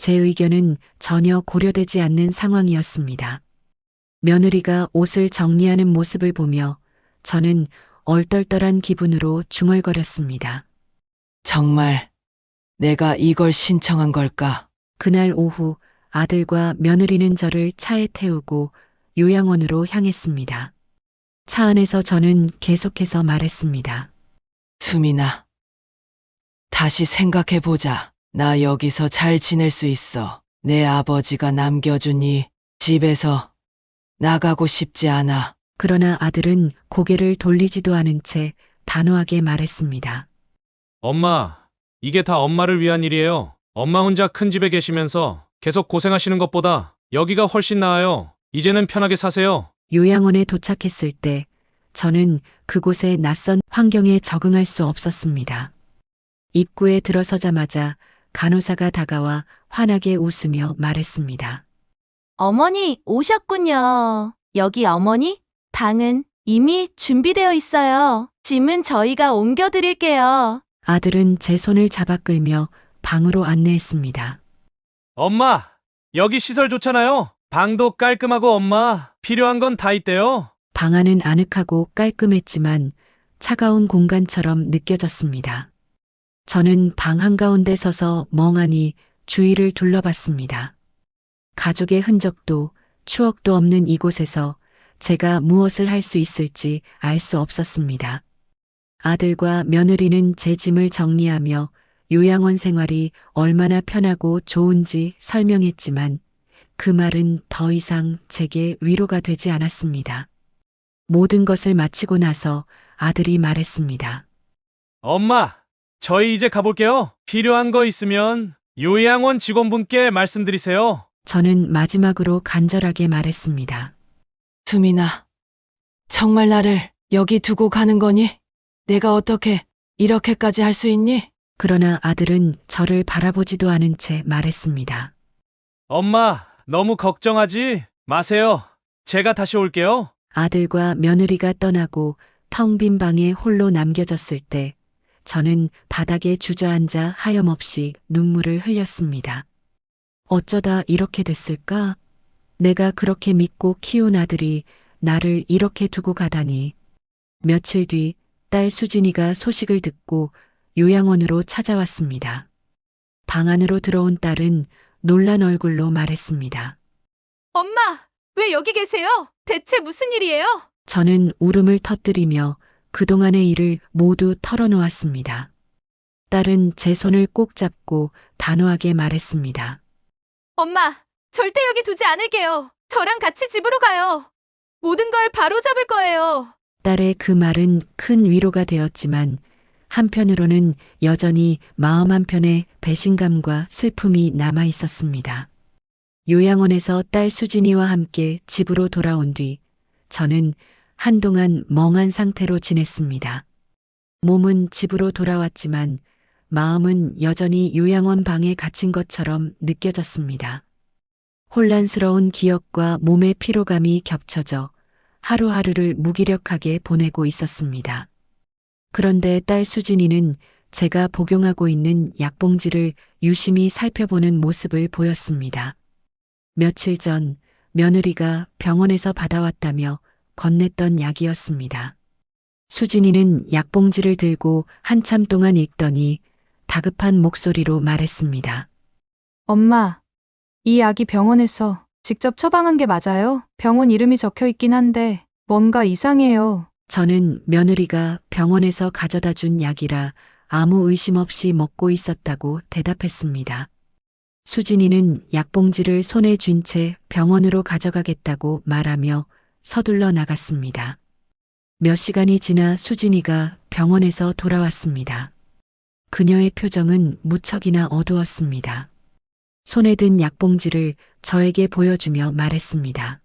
제 의견은 전혀 고려되지 않는 상황이었습니다. 며느리가 옷을 정리하는 모습을 보며 저는 얼떨떨한 기분으로 중얼거렸습니다. 정말 내가 이걸 신청한 걸까? 그날 오후 아들과 며느리는 저를 차에 태우고 요양원으로 향했습니다. 차 안에서 저는 계속해서 말했습니다. 수민아, 다시 생각해보자. 나 여기서 잘 지낼 수 있어. 내 아버지가 남겨준 이 집에서 나가고 싶지 않아. 그러나 아들은 고개를 돌리지도 않은 채 단호하게 말했습니다. 엄마, 이게 다 엄마를 위한 일이에요. 엄마 혼자 큰 집에 계시면서 계속 고생하시는 것보다 여기가 훨씬 나아요. 이제는 편하게 사세요. 요양원에 도착했을 때 저는 그곳의 낯선 환경에 적응할 수 없었습니다. 입구에 들어서자마자 간호사가 다가와 환하게 웃으며 말했습니다. 어머니 오셨군요. 여기 어머니 방은 이미 준비되어 있어요. 짐은 저희가 옮겨드릴게요. 아들은 제 손을 잡아 끌며 방으로 안내했습니다. 엄마, 여기 시설 좋잖아요. 방도 깔끔하고 엄마, 필요한 건 다 있대요. 방 안은 아늑하고 깔끔했지만 차가운 공간처럼 느껴졌습니다. 저는 방 한가운데 서서 멍하니 주위를 둘러봤습니다. 가족의 흔적도 추억도 없는 이곳에서 제가 무엇을 할 수 있을지 알 수 없었습니다. 아들과 며느리는 제 짐을 정리하며 요양원 생활이 얼마나 편하고 좋은지 설명했지만 그 말은 더 이상 제게 위로가 되지 않았습니다. 모든 것을 마치고 나서 아들이 말했습니다. 엄마, 저희 이제 가볼게요. 필요한 거 있으면 요양원 직원분께 말씀드리세요. 저는 마지막으로 간절하게 말했습니다. 수민아, 정말 나를 여기 두고 가는 거니? 내가 어떻게 이렇게까지 할 수 있니? 그러나 아들은 저를 바라보지도 않은 채 말했습니다. 엄마, 너무 걱정하지 마세요. 제가 다시 올게요. 아들과 며느리가 떠나고 텅 빈 방에 홀로 남겨졌을 때 저는 바닥에 주저앉아 하염없이 눈물을 흘렸습니다. 어쩌다 이렇게 됐을까? 내가 그렇게 믿고 키운 아들이 나를 이렇게 두고 가다니. 며칠 뒤 딸 수진이가 소식을 듣고 요양원으로 찾아왔습니다. 방 안으로 들어온 딸은 놀란 얼굴로 말했습니다. 엄마, 왜 여기 계세요? 대체 무슨 일이에요? 저는 울음을 터뜨리며 그동안의 일을 모두 털어놓았습니다. 딸은 제 손을 꼭 잡고 단호하게 말했습니다. 엄마, 절대 여기 두지 않을게요. 저랑 같이 집으로 가요. 모든 걸 바로 잡을 거예요. 딸의 그 말은 큰 위로가 되었지만 한편으로는 여전히 마음 한편에 배신감과 슬픔이 남아 있었습니다. 요양원에서 딸 수진이와 함께 집으로 돌아온 뒤 저는 한동안 멍한 상태로 지냈습니다. 몸은 집으로 돌아왔지만 마음은 여전히 요양원 방에 갇힌 것처럼 느껴졌습니다. 혼란스러운 기억과 몸의 피로감이 겹쳐져 하루하루를 무기력하게 보내고 있었습니다. 그런데 딸 수진이는 제가 복용하고 있는 약봉지를 유심히 살펴보는 모습을 보였습니다. 며칠 전 며느리가 병원에서 받아왔다며 건넸던 약이었습니다. 수진이는 약봉지를 들고 한참 동안 읽더니 다급한 목소리로 말했습니다. 엄마, 이 약이 병원에서 직접 처방한 게 맞아요? 병원 이름이 적혀 있긴 한데 뭔가 이상해요. 저는 며느리가 병원에서 가져다 준 약이라 아무 의심 없이 먹고 있었다고 대답했습니다. 수진이는 약봉지를 손에 쥔 채 병원으로 가져가겠다고 말하며 서둘러 나갔습니다. 몇 시간이 지나 수진이가 병원에서 돌아왔습니다. 그녀의 표정은 무척이나 어두웠습니다. 손에 든 약봉지를 저에게 보여주며 말했습니다.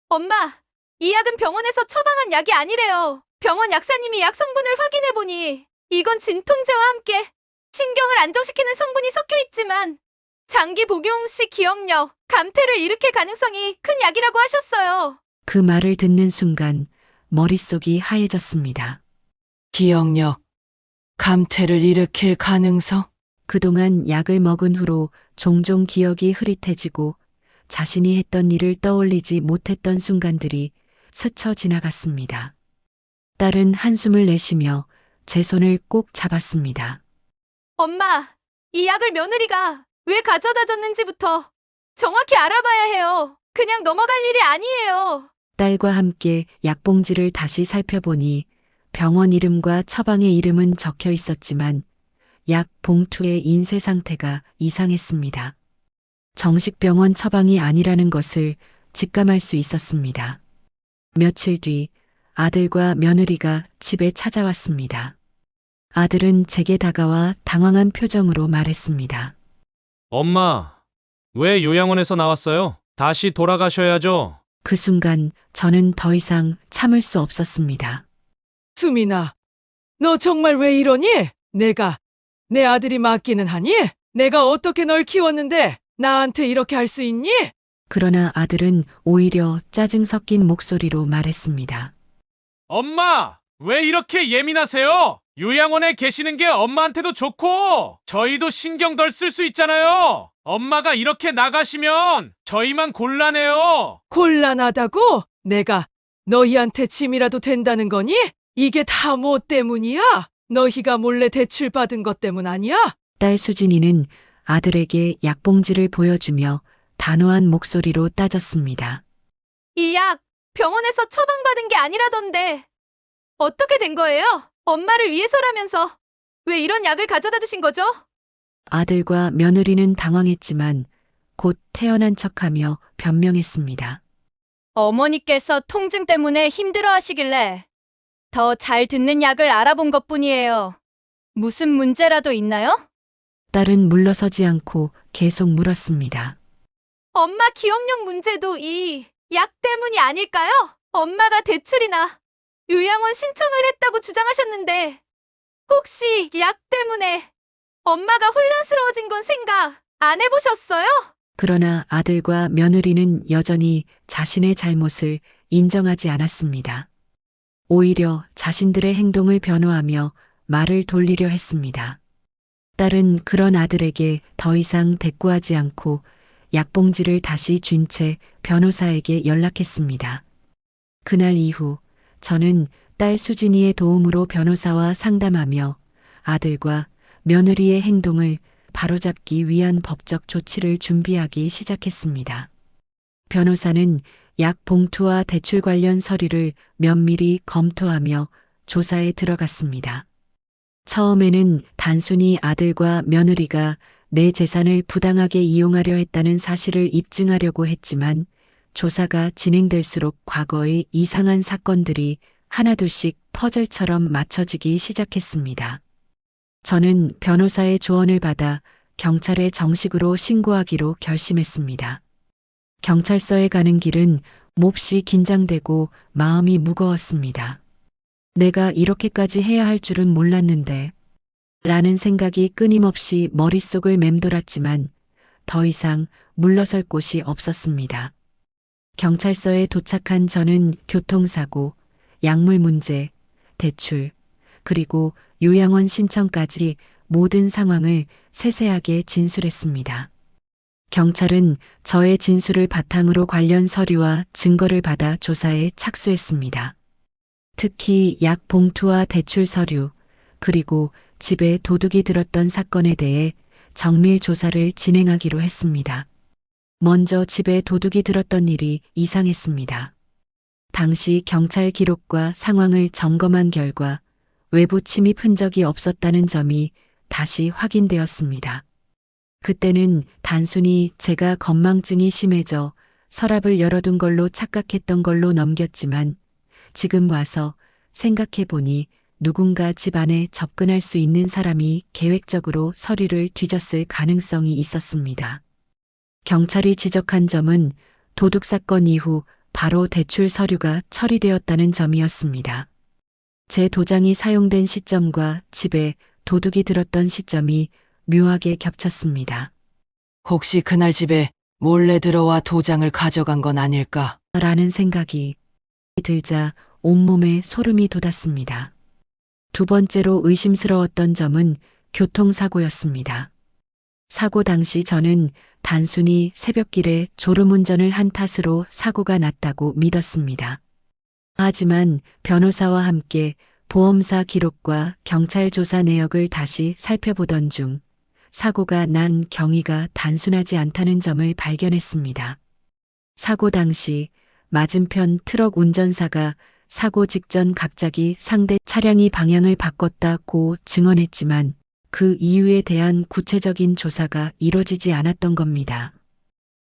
엄마, 이 약은 병원에서 처방한 약이 아니래요. 병원 약사님이 약 성분을 확인해보니 이건 진통제와 함께 신경을 안정시키는 성분이 섞여 있지만 장기 복용 시 기억력, 감퇴를 일으킬 가능성이 큰 약이라고 하셨어요. 그 말을 듣는 순간 머릿속이 하얘졌습니다. 기억력, 감퇴를 일으킬 가능성? 그동안 약을 먹은 후로 종종 기억이 흐릿해지고 자신이 했던 일을 떠올리지 못했던 순간들이 스쳐 지나갔습니다. 딸은 한숨을 내쉬며 제 손을 꼭 잡았습니다. 엄마, 이 약을 며느리가 왜 가져다 줬는지부터 정확히 알아봐야 해요. 그냥 넘어갈 일이 아니에요. 딸과 함께 약봉지를 다시 살펴보니 병원 이름과 처방의 이름은 적혀 있었지만 약 봉투의 인쇄 상태가 이상했습니다. 정식 병원 처방이 아니라는 것을 직감할 수 있었습니다. 며칠 뒤 아들과 며느리가 집에 찾아왔습니다. 아들은 제게 다가와 당황한 표정으로 말했습니다. 엄마, 왜 요양원에서 나왔어요? 다시 돌아가셔야죠. 그 순간 저는 더 이상 참을 수 없었습니다. 수민아, 너 정말 왜 이러니? 내가 내 아들이 맞기는 하니? 내가 어떻게 널 키웠는데 나한테 이렇게 할 수 있니? 그러나 아들은 오히려 짜증 섞인 목소리로 말했습니다. 엄마, 왜 이렇게 예민하세요? 요양원에 계시는 게 엄마한테도 좋고 저희도 신경 덜 쓸 수 있잖아요. 엄마가 이렇게 나가시면 저희만 곤란해요. 곤란하다고? 내가 너희한테 짐이라도 된다는 거니? 이게 다 뭐 때문이야? 너희가 몰래 대출 받은 것 때문 아니야? 딸 수진이는 아들에게 약봉지를 보여주며 단호한 목소리로 따졌습니다. 이 약 병원에서 처방받은 게 아니라던데 어떻게 된 거예요? 엄마를 위해서라면서 왜 이런 약을 가져다 주신 거죠? 아들과 며느리는 당황했지만 곧 태어난 척하며 변명했습니다. 어머니께서 통증 때문에 힘들어 하시길래 더 잘 듣는 약을 알아본 것뿐이에요. 무슨 문제라도 있나요? 딸은 물러서지 않고 계속 물었습니다. 엄마 기억력 문제도 이 약 때문이 아닐까요? 엄마가 대출이나 요양원 신청을 했다고 주장하셨는데 혹시 약 때문에 엄마가 혼란스러워진 건 생각 안 해보셨어요? 그러나 아들과 며느리는 여전히 자신의 잘못을 인정하지 않았습니다. 오히려 자신들의 행동을 변호하며 말을 돌리려 했습니다. 딸은 그런 아들에게 더 이상 대꾸하지 않고 약봉지를 다시 쥔 채 변호사에게 연락했습니다. 그날 이후 저는 딸 수진이의 도움으로 변호사와 상담하며 아들과 며느리의 행동을 바로잡기 위한 법적 조치를 준비하기 시작했습니다. 변호사는 약 봉투와 대출 관련 서류를 면밀히 검토하며 조사에 들어갔습니다. 처음에는 단순히 아들과 며느리가 내 재산을 부당하게 이용하려 했다는 사실을 입증하려고 했지만 조사가 진행될수록 과거의 이상한 사건들이 하나둘씩 퍼즐처럼 맞춰지기 시작했습니다. 저는 변호사의 조언을 받아 경찰에 정식으로 신고하기로 결심했습니다. 경찰서에 가는 길은 몹시 긴장되고 마음이 무거웠습니다. 내가 이렇게까지 해야 할 줄은 몰랐는데 라는 생각이 끊임없이 머릿속을 맴돌았지만 더 이상 물러설 곳이 없었습니다. 경찰서에 도착한 저는 교통사고, 약물 문제, 대출, 그리고 요양원 신청까지 모든 상황을 세세하게 진술했습니다. 경찰은 저의 진술을 바탕으로 관련 서류와 증거를 받아 조사에 착수했습니다. 특히 약 봉투와 대출 서류, 그리고 집에 도둑이 들었던 사건에 대해 정밀 조사를 진행하기로 했습니다. 먼저 집에 도둑이 들었던 일이 이상했습니다. 당시 경찰 기록과 상황을 점검한 결과 외부 침입 흔적이 없었다는 점이 다시 확인되었습니다. 그때는 단순히 제가 건망증이 심해져 서랍을 열어둔 걸로 착각했던 걸로 넘겼지만 지금 와서 생각해보니 누군가 집 안에 접근할 수 있는 사람이 계획적으로 서류를 뒤졌을 가능성이 있었습니다. 경찰이 지적한 점은 도둑 사건 이후 바로 대출 서류가 처리되었다는 점이었습니다. 제 도장이 사용된 시점과 집에 도둑이 들었던 시점이 묘하게 겹쳤습니다. 혹시 그날 집에 몰래 들어와 도장을 가져간 건 아닐까? 라는 생각이 들자 온몸에 소름이 돋았습니다. 두 번째로 의심스러웠던 점은 교통사고였습니다. 사고 당시 저는 단순히 새벽길에 졸음운전을 한 탓으로 사고가 났다고 믿었습니다. 하지만 변호사와 함께 보험사 기록과 경찰 조사 내역을 다시 살펴보던 중 사고가 난 경위가 단순하지 않다는 점을 발견했습니다. 사고 당시 맞은편 트럭 운전사가 사고 직전 갑자기 상대 차량이 방향을 바꿨다고 증언했지만 그 이유에 대한 구체적인 조사가 이뤄지지 않았던 겁니다.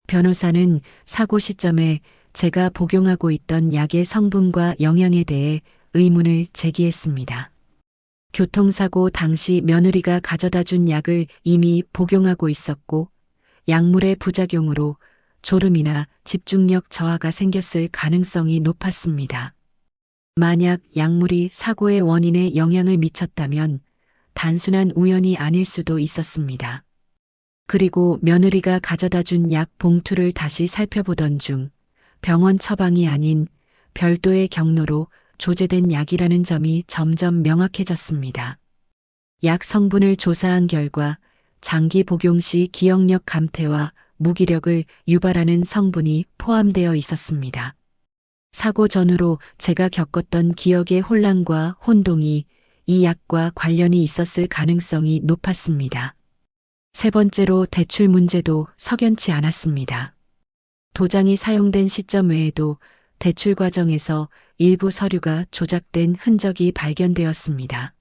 변호사는 사고 시점에 제가 복용하고 있던 약의 성분과 영양에 대해 의문을 제기했습니다. 교통사고 당시 며느리가 가져다 준 약을 이미 복용하고 있었고 약물의 부작용으로 졸음이나 집중력 저하가 생겼을 가능성이 높았습니다. 만약 약물이 사고의 원인에 영향을 미쳤다면 단순한 우연이 아닐 수도 있었습니다. 그리고 며느리가 가져다 준 약 봉투를 다시 살펴보던 중 병원 처방이 아닌 별도의 경로로 조제된 약이라는 점이 점점 명확해졌습니다. 약 성분을 조사한 결과 장기 복용 시 기억력 감퇴와 무기력을 유발하는 성분이 포함되어 있었습니다. 사고 전후로 제가 겪었던 기억의 혼란과 혼동이 이 약과 관련이 있었을 가능성이 높았습니다. 세 번째로 대출 문제도 석연치 않았습니다. 도장이 사용된 시점 외에도 대출 과정에서 일부 서류가 조작된 흔적이 발견되었습니다.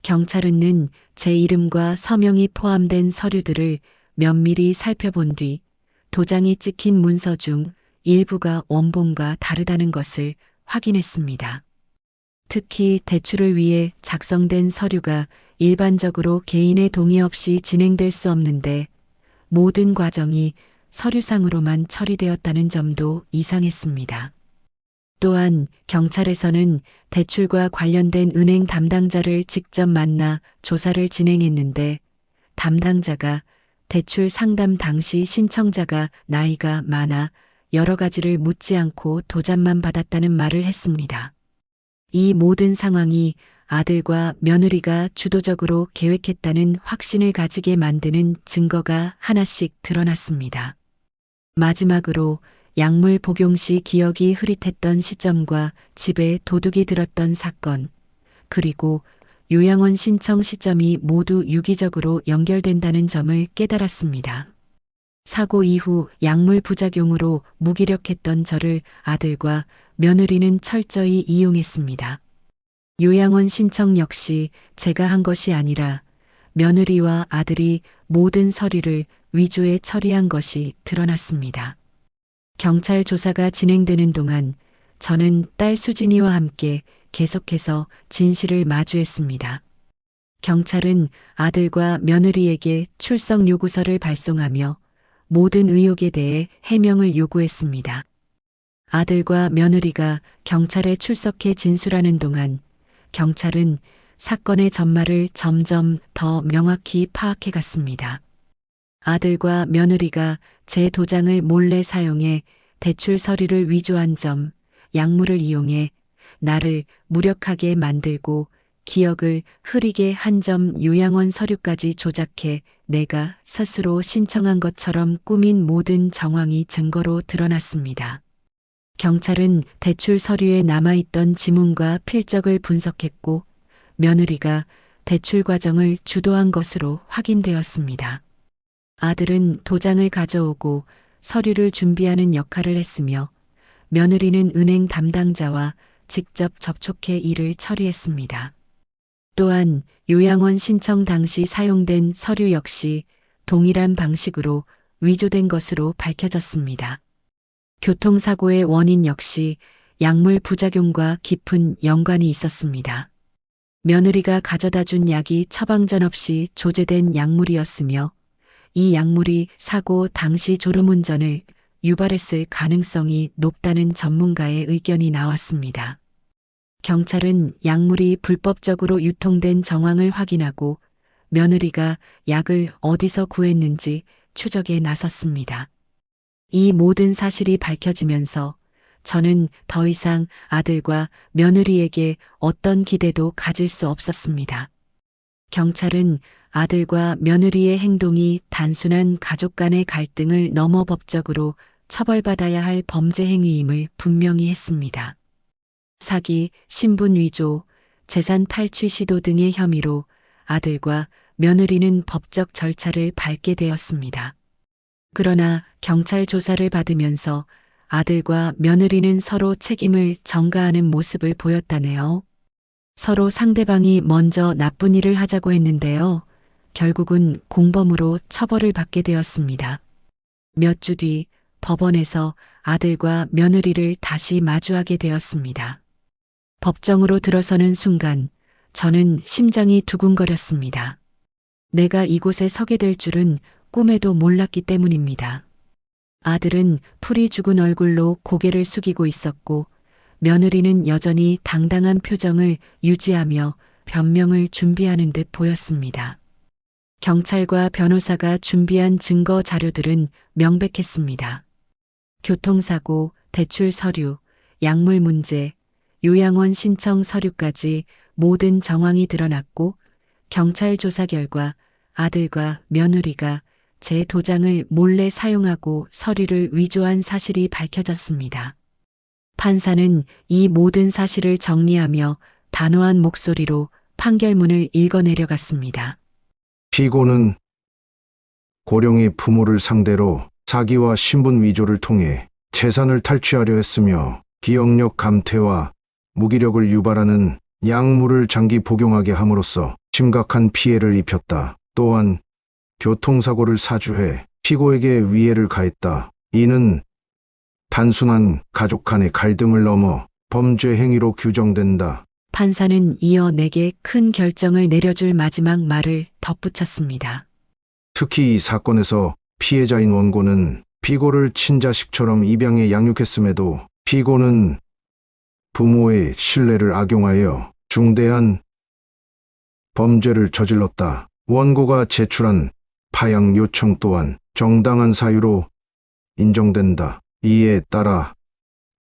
경찰은 제 이름과 서명이 포함된 서류들을 면밀히 살펴본 뒤 도장이 찍힌 문서 중 일부가 원본과 다르다는 것을 확인했습니다. 특히 대출을 위해 작성된 서류가 일반적으로 개인의 동의 없이 진행될 수 없는데 모든 과정이 서류상으로만 처리되었다는 점도 이상했습니다. 또한 경찰에서는 대출과 관련된 은행 담당자를 직접 만나 조사를 진행했는데 담당자가 대출 상담 당시 신청자가 나이가 많아 여러 가지를 묻지 않고 도장만 받았다는 말을 했습니다. 이 모든 상황이 아들과 며느리가 주도적으로 계획했다는 확신을 가지게 만드는 증거가 하나씩 드러났습니다. 마지막으로 약물 복용 시 기억이 흐릿했던 시점과 집에 도둑이 들었던 사건, 그리고 요양원 신청 시점이 모두 유기적으로 연결된다는 점을 깨달았습니다. 사고 이후 약물 부작용으로 무기력했던 저를 아들과 며느리는 철저히 이용했습니다. 요양원 신청 역시 제가 한 것이 아니라 며느리와 아들이 모든 서류를 위조해 처리한 것이 드러났습니다. 경찰 조사가 진행되는 동안 저는 딸 수진이와 함께 계속해서 진실을 마주했습니다. 경찰은 아들과 며느리에게 출석 요구서를 발송하며 모든 의혹에 대해 해명을 요구했습니다. 아들과 며느리가 경찰에 출석해 진술하는 동안 경찰은 사건의 전말을 점점 더 명확히 파악해 갔습니다. 아들과 며느리가 제 도장을 몰래 사용해 대출 서류를 위조한 점, 약물을 이용해 나를 무력하게 만들고 기억을 흐리게 한 점, 요양원 서류까지 조작해 내가 스스로 신청한 것처럼 꾸민 모든 정황이 증거로 드러났습니다. 경찰은 대출 서류에 남아있던 지문과 필적을 분석했고 며느리가 대출 과정을 주도한 것으로 확인되었습니다. 아들은 도장을 가져오고 서류를 준비하는 역할을 했으며 며느리는 은행 담당자와 직접 접촉해 일을 처리했습니다. 또한 요양원 신청 당시 사용된 서류 역시 동일한 방식으로 위조된 것으로 밝혀졌습니다. 교통사고의 원인 역시 약물 부작용과 깊은 연관이 있었습니다. 며느리가 가져다 준 약이 처방전 없이 조제된 약물이었으며 이 약물이 사고 당시 졸음운전을 유발했을 가능성이 높다는 전문가의 의견이 나왔습니다. 경찰은 약물이 불법적으로 유통된 정황을 확인하고 며느리가 약을 어디서 구했는지 추적에 나섰습니다. 이 모든 사실이 밝혀지면서 저는 더 이상 아들과 며느리에게 어떤 기대도 가질 수 없었습니다. 경찰은 아들과 며느리의 행동이 단순한 가족 간의 갈등을 넘어 법적으로 처벌받아야 할 범죄 행위임을 분명히 했습니다. 사기, 신분 위조, 재산 탈취 시도 등의 혐의로 아들과 며느리는 법적 절차를 밟게 되었습니다. 그러나 경찰 조사를 받으면서 아들과 며느리는 서로 책임을 전가하는 모습을 보였다네요. 서로 상대방이 먼저 나쁜 일을 하자고 했는데요. 결국은 공범으로 처벌을 받게 되었습니다. 몇 주 뒤 법원에서 아들과 며느리를 다시 마주하게 되었습니다. 법정으로 들어서는 순간 저는 심장이 두근거렸습니다. 내가 이곳에 서게 될 줄은 꿈에도 몰랐기 때문입니다. 아들은 풀이 죽은 얼굴로 고개를 숙이고 있었고 며느리는 여전히 당당한 표정을 유지하며 변명을 준비하는 듯 보였습니다. 경찰과 변호사가 준비한 증거 자료들은 명백했습니다. 교통사고, 대출 서류, 약물 문제, 요양원 신청 서류까지 모든 정황이 드러났고 경찰 조사 결과 아들과 며느리가 제 도장을 몰래 사용하고 서류를 위조한 사실이 밝혀졌습니다. 판사는 이 모든 사실을 정리하며 단호한 목소리로 판결문을 읽어내려갔습니다. 피고는 고령의 부모를 상대로 사기와 신분 위조를 통해 재산을 탈취하려 했으며 기억력 감퇴와 무기력을 유발하는 약물을 장기 복용하게 함으로써 심각한 피해를 입혔다. 또한 교통사고를 사주해 피고에게 위해를 가했다. 이는 단순한 가족 간의 갈등을 넘어 범죄 행위로 규정된다. 판사는 이어 내게 큰 결정을 내려줄 마지막 말을 덧붙였습니다. 특히 이 사건에서 피해자인 원고는 피고를 친자식처럼 입양해 양육했음에도 피고는 부모의 신뢰를 악용하여 중대한 범죄를 저질렀다. 원고가 제출한 파양 요청 또한 정당한 사유로 인정된다. 이에 따라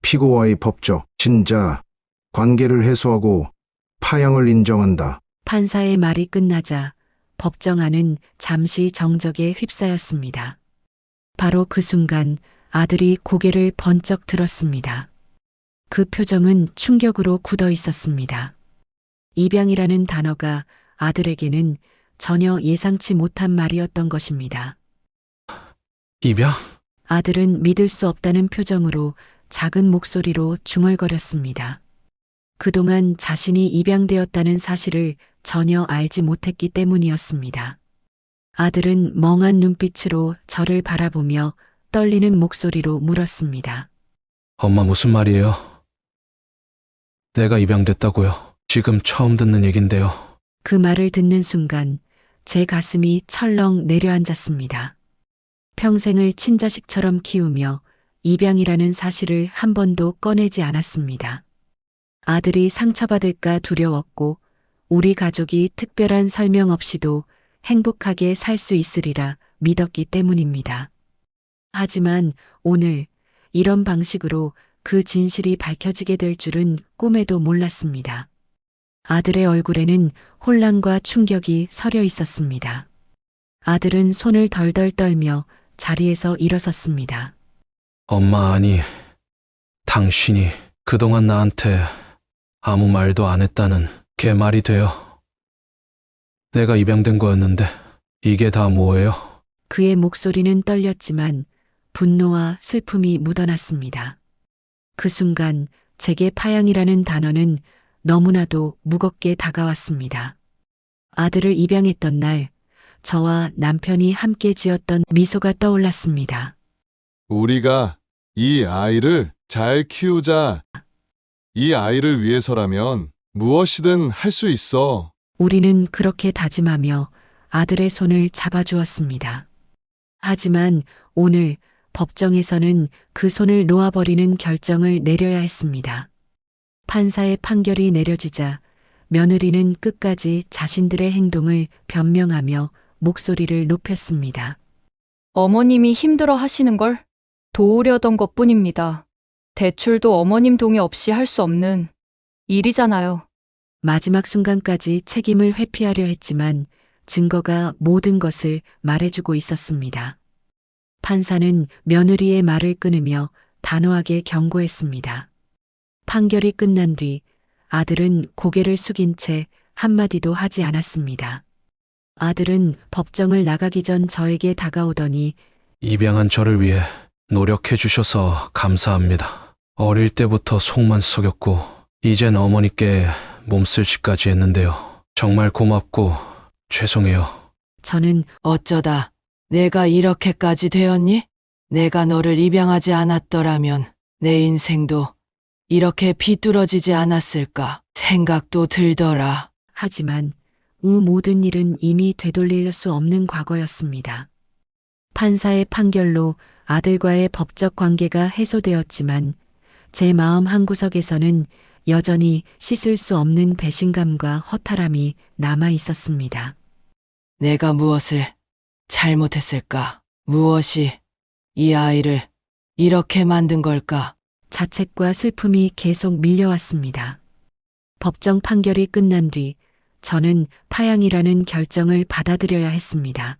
피고와의 법적 친자 관계를 해소하고 파양을 인정한다. 판사의 말이 끝나자 법정안은 잠시 정적에 휩싸였습니다. 바로 그 순간 아들이 고개를 번쩍 들었습니다. 그 표정은 충격으로 굳어 있었습니다. 입양이라는 단어가 아들에게는 전혀 예상치 못한 말이었던 것입니다. 입양? 아들은 믿을 수 없다는 표정으로 작은 목소리로 중얼거렸습니다. 그동안 자신이 입양되었다는 사실을 전혀 알지 못했기 때문이었습니다. 아들은 멍한 눈빛으로 저를 바라보며 떨리는 목소리로 물었습니다. 엄마 무슨 말이에요? 내가 입양됐다고요? 지금 처음 듣는 얘긴데요. 그 말을 듣는 순간 제 가슴이 철렁 내려앉았습니다. 평생을 친자식처럼 키우며 입양이라는 사실을 한 번도 꺼내지 않았습니다. 아들이 상처받을까 두려웠고 우리 가족이 특별한 설명 없이도 행복하게 살 수 있으리라 믿었기 때문입니다. 하지만 오늘 이런 방식으로 그 진실이 밝혀지게 될 줄은 꿈에도 몰랐습니다. 아들의 얼굴에는 혼란과 충격이 서려 있었습니다. 아들은 손을 덜덜 떨며 자리에서 일어섰습니다. 엄마, 아니, 당신이 그동안 나한테 아무 말도 안 했다는 게 말이 돼요? 내가 입양된 거였는데 이게 다 뭐예요? 그의 목소리는 떨렸지만 분노와 슬픔이 묻어났습니다. 그 순간 제게 파양이라는 단어는 너무나도 무겁게 다가왔습니다. 아들을 입양했던 날, 저와 남편이 함께 지었던 미소가 떠올랐습니다. 우리가 이 아이를 잘 키우자. 이 아이를 위해서라면 무엇이든 할 수 있어. 우리는 그렇게 다짐하며 아들의 손을 잡아주었습니다. 하지만 오늘 법정에서는 그 손을 놓아버리는 결정을 내려야 했습니다. 판사의 판결이 내려지자 며느리는 끝까지 자신들의 행동을 변명하며 목소리를 높였습니다. 어머님이 힘들어 하시는 걸 도우려던 것뿐입니다. 대출도 어머님 동의 없이 할 수 없는 일이잖아요. 마지막 순간까지 책임을 회피하려 했지만 증거가 모든 것을 말해주고 있었습니다. 판사는 며느리의 말을 끊으며 단호하게 경고했습니다. 판결이 끝난 뒤 아들은 고개를 숙인 채 한마디도 하지 않았습니다. 아들은 법정을 나가기 전 저에게 다가오더니 입양한 저를 위해 노력해 주셔서 감사합니다. 어릴 때부터 속만 썩였고 이젠 어머니께 몸쓸짓까지 했는데요. 정말 고맙고 죄송해요. 저는 어쩌다 내가 이렇게까지 되었니? 내가 너를 입양하지 않았더라면 내 인생도 이렇게 비뚤어지지 않았을까 생각도 들더라. 하지만 그 모든 일은 이미 되돌릴 수 없는 과거였습니다. 판사의 판결로 아들과의 법적 관계가 해소되었지만 제 마음 한구석에서는 여전히 씻을 수 없는 배신감과 허탈함이 남아 있었습니다. 내가 무엇을 잘못했을까? 무엇이 이 아이를 이렇게 만든 걸까? 자책과 슬픔이 계속 밀려왔습니다. 법정 판결이 끝난 뒤 저는 파양이라는 결정을 받아들여야 했습니다.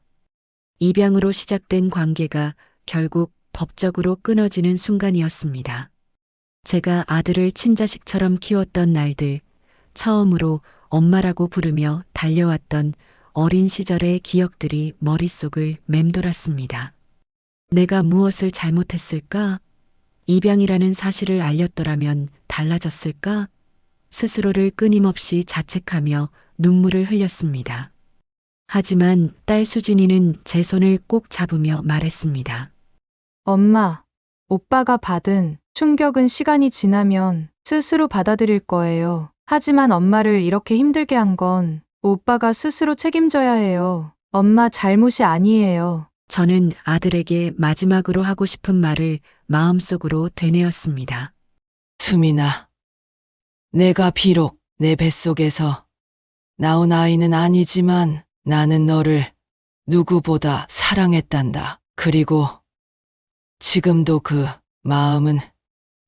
입양으로 시작된 관계가 결국 법적으로 끊어지는 순간이었습니다. 제가 아들을 친자식처럼 키웠던 날들, 처음으로 엄마라고 부르며 달려왔던 어린 시절의 기억들이 머릿속을 맴돌았습니다. 내가 무엇을 잘못했을까? 입양이라는 사실을 알렸더라면 달라졌을까? 스스로를 끊임없이 자책하며 눈물을 흘렸습니다. 하지만 딸 수진이는 제 손을 꼭 잡으며 말했습니다. 엄마, 오빠가 받은 충격은 시간이 지나면 스스로 받아들일 거예요. 하지만 엄마를 이렇게 힘들게 한 건 오빠가 스스로 책임져야 해요. 엄마 잘못이 아니에요. 저는 아들에게 마지막으로 하고 싶은 말을 마음속으로 되뇌었습니다. 수민아, 내가 비록 내 뱃속에서 나온 아이는 아니지만 나는 너를 누구보다 사랑했단다. 그리고 지금도 그 마음은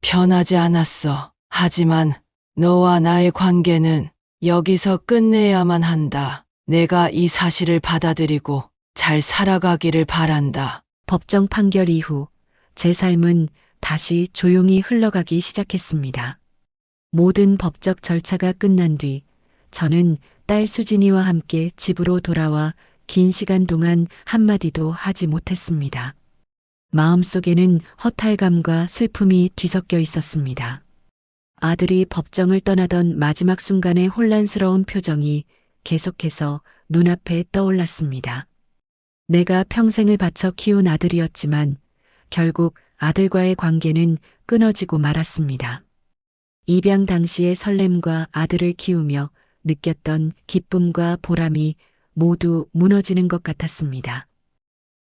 변하지 않았어. 하지만 너와 나의 관계는 여기서 끝내야만 한다. 내가 이 사실을 받아들이고 잘 살아가기를 바란다. 법정 판결 이후 제 삶은 다시 조용히 흘러가기 시작했습니다. 모든 법적 절차가 끝난 뒤 저는 딸 수진이와 함께 집으로 돌아와 긴 시간 동안 한마디도 하지 못했습니다. 마음속에는 허탈감과 슬픔이 뒤섞여 있었습니다. 아들이 법정을 떠나던 마지막 순간의 혼란스러운 표정이 계속해서 눈앞에 떠올랐습니다. 내가 평생을 바쳐 키운 아들이었지만 결국 아들과의 관계는 끊어지고 말았습니다. 입양 당시의 설렘과 아들을 키우며 느꼈던 기쁨과 보람이 모두 무너지는 것 같았습니다.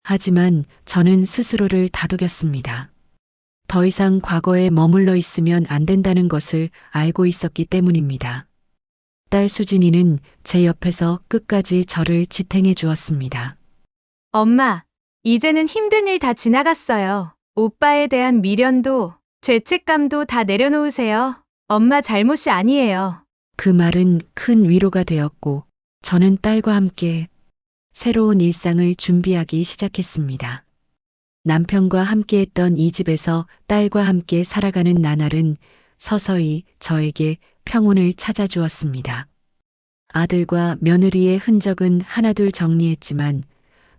하지만 저는 스스로를 다독였습니다. 더 이상 과거에 머물러 있으면 안 된다는 것을 알고 있었기 때문입니다. 딸 수진이는 제 옆에서 끝까지 저를 지탱해 주었습니다. 엄마, 이제는 힘든 일 다 지나갔어요. 오빠에 대한 미련도 죄책감도 다 내려놓으세요. 엄마 잘못이 아니에요. 그 말은 큰 위로가 되었고 저는 딸과 함께 새로운 일상을 준비하기 시작했습니다. 남편과 함께했던 이 집에서 딸과 함께 살아가는 나날은 서서히 저에게 평온을 찾아주었습니다. 아들과 며느리의 흔적은 하나둘 정리했지만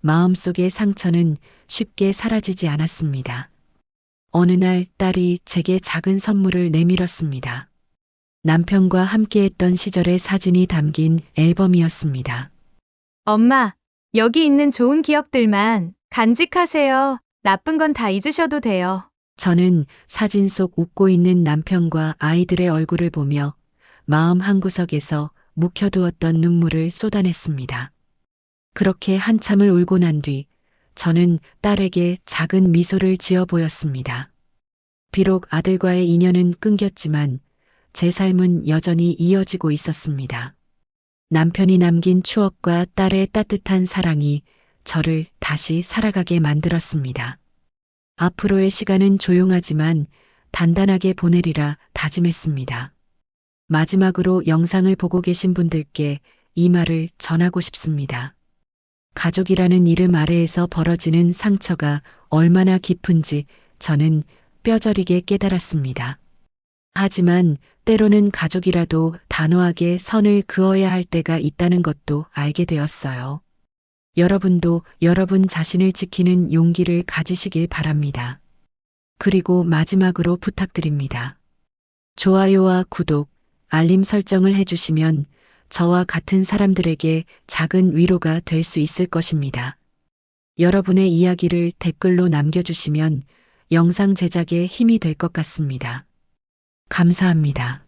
마음속의 상처는 쉽게 사라지지 않았습니다. 어느 날 딸이 제게 작은 선물을 내밀었습니다. 남편과 함께했던 시절의 사진이 담긴 앨범이었습니다. 엄마, 여기 있는 좋은 기억들만 간직하세요. 나쁜 건 다 잊으셔도 돼요. 저는 사진 속 웃고 있는 남편과 아이들의 얼굴을 보며 마음 한구석에서 묵혀두었던 눈물을 쏟아냈습니다. 그렇게 한참을 울고 난 뒤 저는 딸에게 작은 미소를 지어 보였습니다. 비록 아들과의 인연은 끊겼지만 제 삶은 여전히 이어지고 있었습니다. 남편이 남긴 추억과 딸의 따뜻한 사랑이 저를 다시 살아가게 만들었습니다. 앞으로의 시간은 조용하지만 단단하게 보내리라 다짐했습니다. 마지막으로 영상을 보고 계신 분들께 이 말을 전하고 싶습니다. 가족이라는 이름 아래에서 벌어지는 상처가 얼마나 깊은지 저는 뼈저리게 깨달았습니다. 하지만 때로는 가족이라도 단호하게 선을 그어야 할 때가 있다는 것도 알게 되었어요. 여러분도 여러분 자신을 지키는 용기를 가지시길 바랍니다. 그리고 마지막으로 부탁드립니다. 좋아요와 구독, 알림 설정을 해주시면 저와 같은 사람들에게 작은 위로가 될 수 있을 것입니다. 여러분의 이야기를 댓글로 남겨주시면 영상 제작에 힘이 될 것 같습니다. 감사합니다.